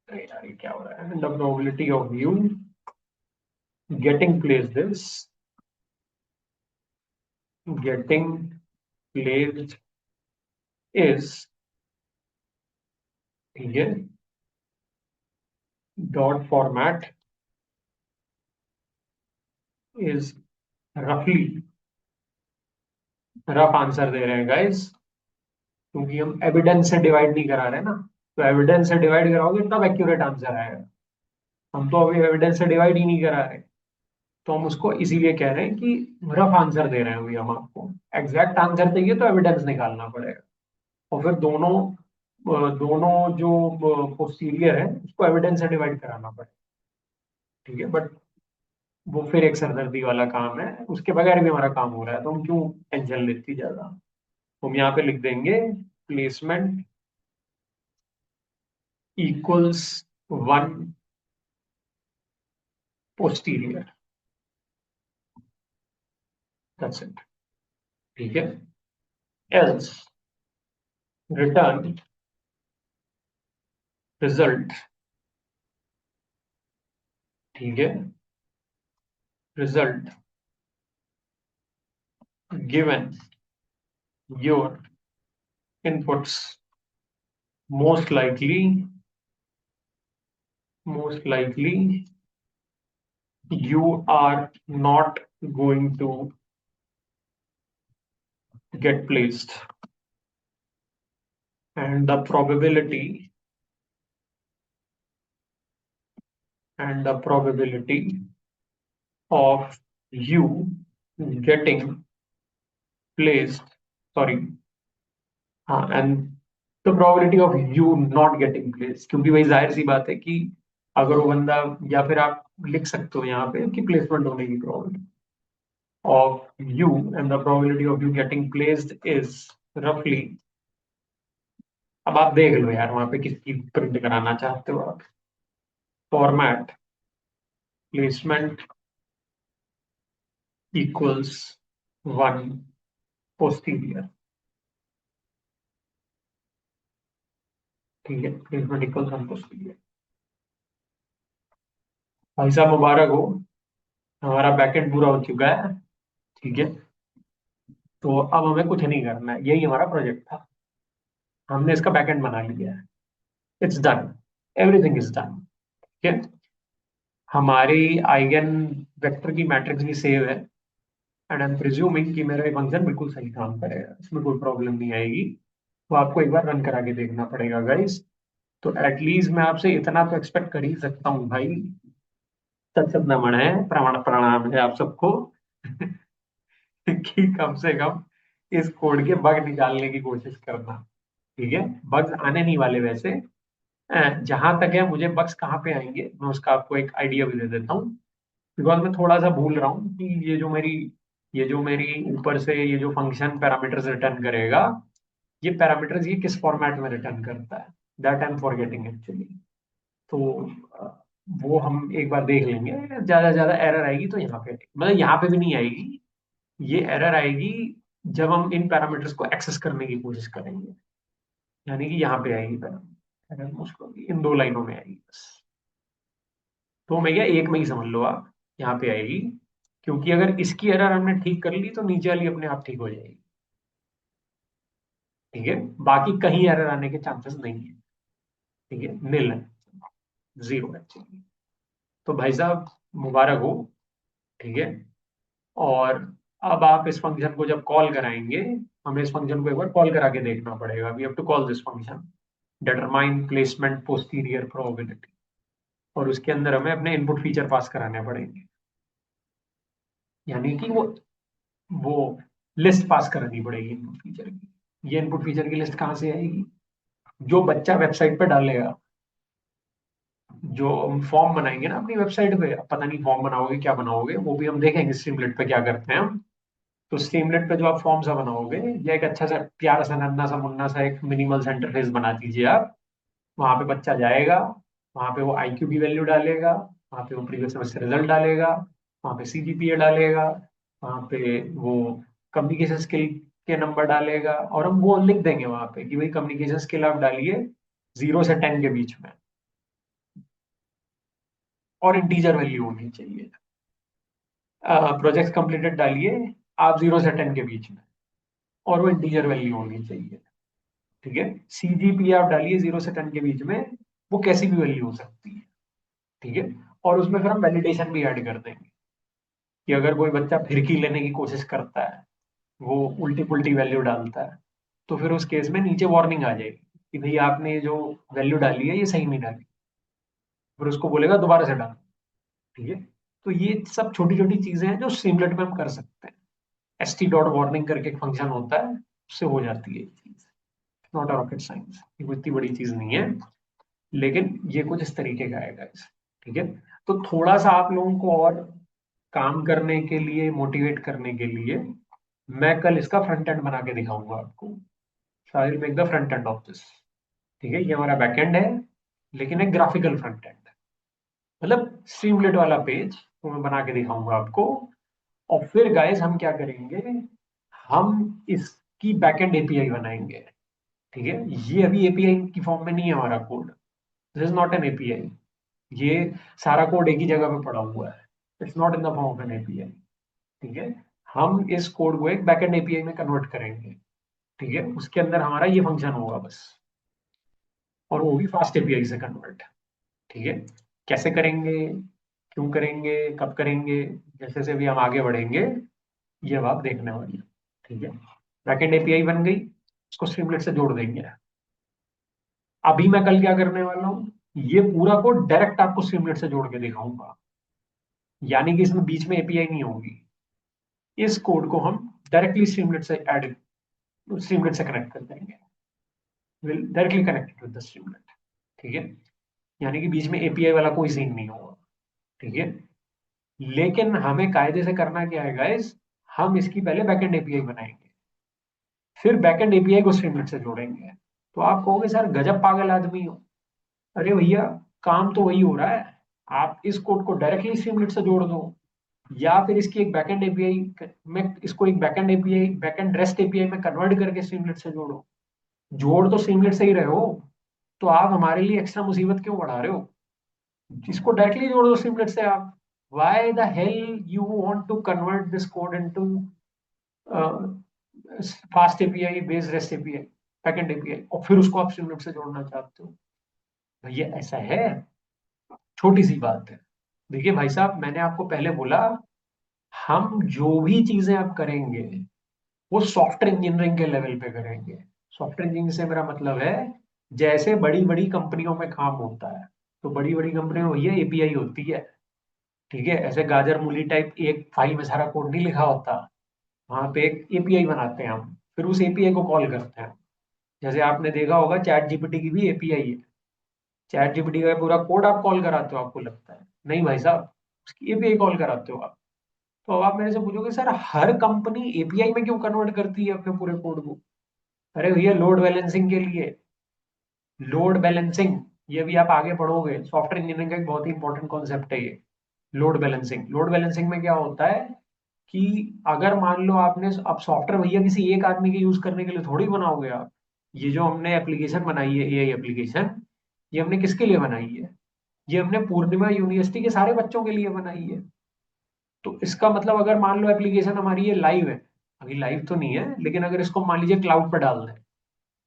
अरे यार ये क्या हो रहा है, and the probability of you getting placed is, getting placed is, ठीक है, dot format is roughly, rough answer दे रहे हैं गाइस, क्योंकि हम एविडेंस से डिवाइड नहीं करा रहे ना। तो एविडेंस से डिवाइड कराओगे तब एक्यूरेट आंसर आएगा, हम तो अभी एविडेंस से डिवाइड ही नहीं करा रहे। तो हम उसको इसीलिए कह रहे हैं कि रफ आंसर दे रहे हैं अभी हम आपको। एग्जैक्ट आंसर चाहिए तो एविडेंस निकालना पड़ेगा, और फिर दोनों दोनों जो पोस्टीरियर है उसको एविडेंस से डिवाइड कराना पड़ेगा। ठीक है, बट वो फिर एक सरदर्दी वाला काम है, उसके बगैर भी हमारा काम हो रहा है, तो हम क्यों टेंशन लेती ज्यादा। हम यहाँ पे लिख देंगे placement equals 1 posterior, that's it। ठीक है, else return result। ठीक है, result given your inputs, most likely, most likely you are not going to get placed, and the probability, and the probability of you getting placed, sorry, हाँ, and the probability of you not getting place, क्योंकि भाई जाहिर सी बात है कि अगर वो बंदा, या फिर आप लिख सकते हो यहाँ पे कि प्लेसमेंट होने की probability of you, and the probability of you getting placed is रफली, अब आप देख लो यार वहां पे किसकी प्रिंट कराना चाहते हो आप, फॉर्मेट प्लेसमेंट इक्वल्स 1 पोस्टीरियर। ठीक है, अरिथमेटिकल संतुष्टि है। भाई साहब मुबारक हो, हमारा बैकएंड पूरा हो चुका है। ठीक है, तो अब हमें कुछ नहीं करना है, यही हमारा प्रोजेक्ट था। हमने इसका बैकएंड बना लिया है। It's done, everything is done. ठीक है, हमारी आइगन वेक्टर की मैट्रिक्स भी सेव है, एंड आई एम प्रिज्यूमिंग कि मेरा ये फंक्शन बिल्कुल सही काम करेगा, इसमें कोई प्रॉब्लम नहीं आएगी। तो आपको एक बार रन करा के देखना पड़ेगा गाइस। तो एटलीस्ट मैं आपसे इतना तो एक्सपेक्ट कर ही सकता हूँ भाई। सत्सत नमन है, प्रमाण प्रणाम है आप सबको। कि कम से कम इस कोड के बग निकालने की कोशिश करना। ठीक है, बग्स आने नहीं वाले वैसे। जहां तक है, मुझे बग्स कहाँ पे आएंगे मैं उसका आपको एक आइडिया भी दे देता हूँ। बिकॉज मैं थोड़ा सा भूल रहा हूँ कि ये जो मेरी ऊपर से ये जो फंक्शन पैरामीटर्स रिटर्न करेगा, ये पैरामीटर्स ये किस फॉर्मेट में रिटर्न करता है, that I am forgetting actually. तो वो हम एक बार देख लेंगे। ज्यादा से ज्यादा एरर आएगी तो यहाँ पे, मतलब यहाँ पे भी नहीं आएगी। ये एरर आएगी जब हम इन पैरामीटर्स को एक्सेस करने की कोशिश करेंगे, यानी कि यहाँ पे आएगी पैरामीटर एरर, मुश्किल इन दो लाइनों में आएगी बस। तो मैं क्या, एक में ही समझ लो आप, यहाँ पे आएगी। क्योंकि अगर इसकी एरर हमने ठीक कर ली तो नीचे वाली अपने आप ठीक हो जाएगी। ठीक है, बाकी कहीं एरर आने के चांसेस नहीं है। ठीक है, नील है, जीरो एक्चुअली। तो भाई साहब मुबारक हो। ठीक है, और अब आप इस फंक्शन को जब कॉल कराएंगे, हमें इस फंक्शन को एक बार कॉल करा के देखना पड़ेगा। We have to call this function, determine placement posterior probability. और उसके अंदर हमें अपने इनपुट फीचर पास कराने पड़ेंगे, यानी कि वो लिस्ट पास करानी पड़ेगी इनपुट फीचर की। ये इनपुट फीचर की लिस्ट कहाँ से आएगी? जो बच्चा वेबसाइट पे डालेगा, जो हम फॉर्म बनाएंगे ना अपनी वेबसाइट पे, अब पता नहीं फॉर्म बनाओगे क्या बनाओगे, वो भी हम देखेंगे स्ट्रीमलेट पे क्या करते हैं हम। तो स्ट्रीमलेट पे जो आप फॉर्म सा बनाओगे, या एक अच्छा सा प्यारा सा नन्ना सा मुन्ना सा एक मिनिमल सा इंटरफेस बना दीजिए आप। वहां पे बच्चा जाएगा, वहां पे वो आईक्यू की वैल्यू डालेगा, वहां पे वो प्रीवियस सेमेस्टर रिजल्ट डालेगा, वहां पे सीजीपीए डालेगा, वहां पे वो कम्युनिकेशन स्किल के नंबर डालेगा, और हम वो लिख देंगे वहां पे कि भाई कम्युनिकेशन स्किल आप डालिए 0 से 10 के बीच में, और इंटीजर वैल्यू होनी चाहिए। प्रोजेक्ट कंप्लीटेड डालिए आप 0 से 10 के बीच में, और वो इंटीजर वैल्यू होनी चाहिए। ठीक है, सीजीपीए आप डालिए 0 से 10 के बीच में, वो कैसी भी वैल्यू हो सकती है। ठीक है, और उसमें फिर हम वैलिडेशन भी ऐड कर देंगे कि अगर कोई बच्चा फिरकी लेने की कोशिश करता है, वो उल्टी पुल्टी वैल्यू डालता है, तो फिर उस केस में नीचे वार्निंग आ जाएगी कि भाई आपने जो वैल्यू डाली है ये सही नहीं डाली। फिर उसको बोलेगा दोबारा से डालो। ठीक है, तो ये सब छोटी छोटी चीजें हैं जो स्ट्रीमलेट में हम कर सकते हैं। एस टी डॉट वार्निंग करके एक फंक्शन होता है, उससे हो जाती है ये चीज। नॉट अ रॉकेट साइंस, ये कोई इतनी बड़ी चीज नहीं है, लेकिन ये कुछ इस तरीके का है guys। ठीक है, तो थोड़ा सा आप लोगों को और काम करने के लिए, मोटिवेट करने के लिए, मैं कल इसका फ्रंट एंड बना के दिखाऊंगा आपको। I will make the front end of this. ठीक है, ये हमारा बैक एंड है, लेकिन एक ग्राफिकल फ्रंट एंड, मतलब स्ट्रीमलेट वाला पेज वो मैं बना के दिखाऊंगा आपको। और फिर गाइस हम क्या करेंगे, हम इसकी बैकएंड एपीआई बनाएंगे। ठीक है, ये अभी एपीआई की फॉर्म में नहीं है हमारा code. This is not an API. ये सारा कोड एक ही जगह पे पड़ा हुआ है, it's not in the form of N API. ठीक है, हम इस कोड को एक बैकएंड एपीआई में कन्वर्ट करेंगे। ठीक है, उसके अंदर हमारा ये फंक्शन होगा बस, और वो भी फास्ट एपीआई से कन्वर्ट। ठीक है, कैसे करेंगे, क्यों करेंगे, कब करेंगे, जैसे जैसे भी हम आगे बढ़ेंगे, ये अब आप देखने वाली है। ठीक है, बैकएंड एपीआई बन गई, उसको स्ट्रीमलेट से जोड़ देंगे। अभी मैं कल क्या करने वाला हूँ, ये पूरा कोड डायरेक्ट आपको स्ट्रीमलेट से जोड़ के दिखाऊंगा, यानी कि इसमें बीच में एपीआई नहीं होगी। इस कोड को हम डायरेक्टली स्ट्रीमलेट से कनेक्ट कर देंगे, will directly connected with the Streamlit. ठीक है, यानी कि बीच में एपीआई वाला कोई सीन नहीं होगा। ठीक है, लेकिन हमें कायदे से करना क्या है गाइस, हम इसकी पहले बैकएंड एपीआई बनाएंगे, फिर बैकएंड एपीआई को स्ट्रीमलेट से जोड़ेंगे। तो आप कहोगे सर गजब पागल आदमी हो। अरे भैया, काम तो वही हो रहा है। आप इस कोड को डायरेक्टली स्ट्रीमलेट से जोड़ दो, या फिर इसकी एक बैकएंड एपीआई में, इसको एक backend API, backend rest API में कन्वर्ट करके स्ट्रीमलेट से जोड़ो। जोड़ तो स्ट्रीमलेट से ही रहे हो, तो आप हमारे लिए एक्स्ट्रा मुसीबत क्यों बढ़ा रहे हो? इसको डायरेक्टली जोड़ दो सिमलेट से आप। Why the hell you want to convert this code into fast API based REST API, backend API, और फिर उसको आप सिमलेट से जोड़ना चाहते हो? भैया ऐसा है? छोटी सी बात है। देखिए भाई साहब, मैंने आपको पहले बोला, हम जो भी चीजें आप करेंगे वो सॉफ्टवेयर इंजीनियरिंग के लेवल पे करेंगे। सॉफ्टवेयर इंजीनियरिंग से मेरा मतलब है, जैसे बड़ी बड़ी कंपनियों में काम होता है, तो बड़ी बड़ी कंपनियों में भैया एपीआई होती है। ठीक है, ऐसे गाजर मूली टाइप एक फाइल में सारा कोड नहीं लिखा होता। वहां पे एक एपीआई बनाते हैं हम, फिर उस एपीआई को कॉल करते हैं। जैसे आपने देखा होगा, चैट जीपीटी की भी एपीआई है। चैट जीपीटी का पूरा कोड आप कॉल कराते हो, आपको लगता है? नहीं भाई साहब, उसकी एपीआई कॉल कराते हो आप। तो अब आप मेरे से पूछोगे, सर हर कंपनी एपीआई में क्यों कन्वर्ट करती है अपने पूरे कोड को? अरे भैया, लोड बैलेंसिंग के लिए। लोड बैलेंसिंग, ये भी आप आगे पढ़ोगे, सॉफ्टवेयर इंजीनियरिंग का एक बहुत ही इंपॉर्टेंट कॉन्सेप्ट है ये। लोड बैलेंसिंग, लोड बैलेंसिंग में क्या होता है कि अगर मान लो आपने, अब सॉफ्टवेयर भैया किसी एक आदमी के यूज करने के लिए थोड़ी बनाओगे आप। ये जो हमने एप्लीकेशन बनाई है, एआई एप्लीकेशन, ये हमने किसके लिए बनाई है? ये हमने पूर्णिमा यूनिवर्सिटी के सारे बच्चों के लिए बनाई है। तो इसका मतलब, अगर मान लो एप्लीकेशन हमारी ये लाइव है, अभी लाइव तो नहीं है, लेकिन अगर इसको मान लीजिए क्लाउड पर डाल दें,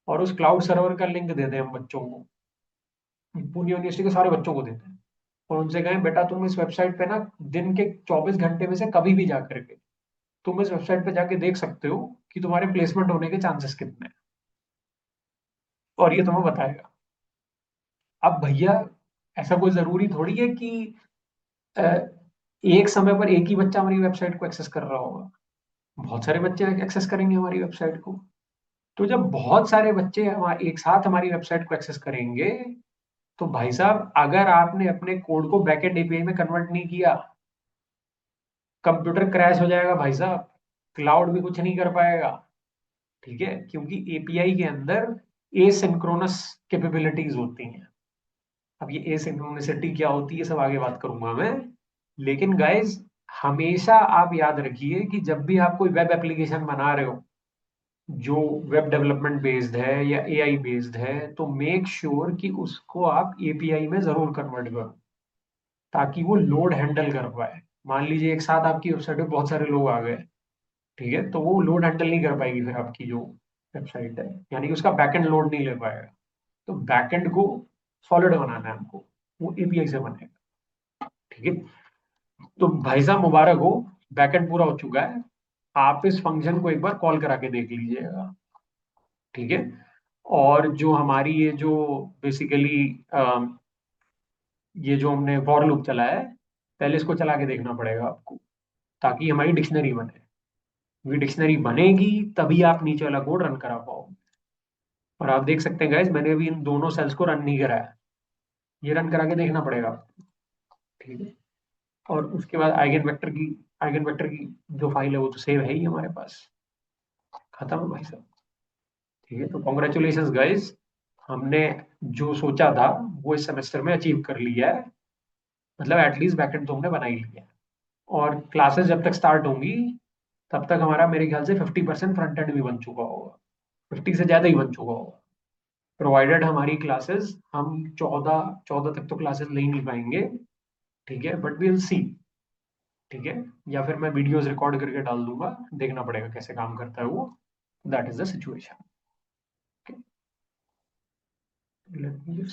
और उस क्लाउड सर्वर का लिंक दे दें हम बच्चों को, पूरी यूनिवर्सिटी के सारे बच्चों को देते हैं, और उनसे कहें बेटा तुम इस वेबसाइट पे ना, दिन के 24 घंटे में से कभी भी जा करके तुम इस वेबसाइट पे जाके देख सकते हो कि तुम्हारे प्लेसमेंट होने के चांसेस कितने हैं, और ये तुम्हें बताएगा। अब भैया, ऐसा कोई जरूरी थोड़ी है कि अ, एक समय पर एक ही बच्चा हमारी वेबसाइट को एक्सेस कर रहा होगा। बहुत सारे बच्चे एक्सेस करेंगे हमारी वेबसाइट को। तो जब बहुत सारे बच्चे एक साथ हमारी वेबसाइट को एक्सेस करेंगे, तो भाई साहब, अगर आपने अपने कोड को बैकएंड एपीआई में कन्वर्ट नहीं किया, कंप्यूटर क्रैश हो जाएगा भाई साहब। क्लाउड भी कुछ नहीं कर पाएगा। ठीक है, क्योंकि एपीआई के अंदर एसिंक्रोनस कैपेबिलिटीज होती हैं। अब ये एसिंक्रोनिसिटी क्या होती है, सब आगे बात करूंगा मैं। लेकिन गाइज, हमेशा आप याद रखिए कि जब भी आप कोई वेब एप्लीकेशन बना रहे हो, जो वेब डेवलपमेंट बेस्ड है या एआई बेस्ड है, तो मेक श्योर कि उसको आप एपीआई में जरूर कन्वर्ट करो, ताकि वो लोड हैंडल कर पाए। मान लीजिए एक साथ आपकी वेबसाइट पे बहुत सारे लोग आ गए, ठीक है, तो वो लोड हैंडल नहीं कर पाएगी फिर आपकी जो वेबसाइट है, यानी कि उसका बैकएंड लोड नहीं ले पाएगा। तो बैकएंड को सॉलिड बनाना है हमको, वो एपीआई से बनेगा। ठीक है, तो भाई साहब मुबारक हो, बैकएंड पूरा हो चुका है। आप इस फंक्शन को एक बार कॉल करा के देख लीजिएगा। ठीक है, और जो हमारी ये जो बेसिकली ये जो हमने फॉर लूप चला है, पहले इसको चला के देखना पड़ेगा आपको, ताकि हमारी डिक्शनरी बने। क्योंकि डिक्शनरी बनेगी तभी आप नीचे वाला कोड रन करा पाओगे। और आप देख सकते हैं गाइज, मैंने अभी इन दोनों सेल्स को रन नहीं कराया, ये रन करा के देखना पड़ेगा आपको। ठीक है, और उसके बाद आइगन वेक्टर की जो फाइल है वो तो सेव है ही हमारे पास। खत्म है भाई साहब। ठीक है, तो कॉन्ग्रेचुलेशन गाइज, हमने जो सोचा था वो इस सेमेस्टर में अचीव कर लिया है। मतलब एटलीस्ट बैकएंड तो हमने बना ही लिया है। और क्लासेस जब तक स्टार्ट होंगी, तब तक हमारा मेरे ख्याल से 50% फ्रंट एंड भी बन चुका होगा। 50 से ज्यादा ही बन चुका होगा, प्रोवाइडेड हमारी क्लासेस, हम 14 तक तो क्लासेस ले ही नहीं पाएंगे। ठीक है, बट विल सी। ठीक है, या फिर मैं वीडियोस रिकॉर्ड करके डाल दूंगा, देखना पड़ेगा कैसे काम करता है वो। That is the situation. Let me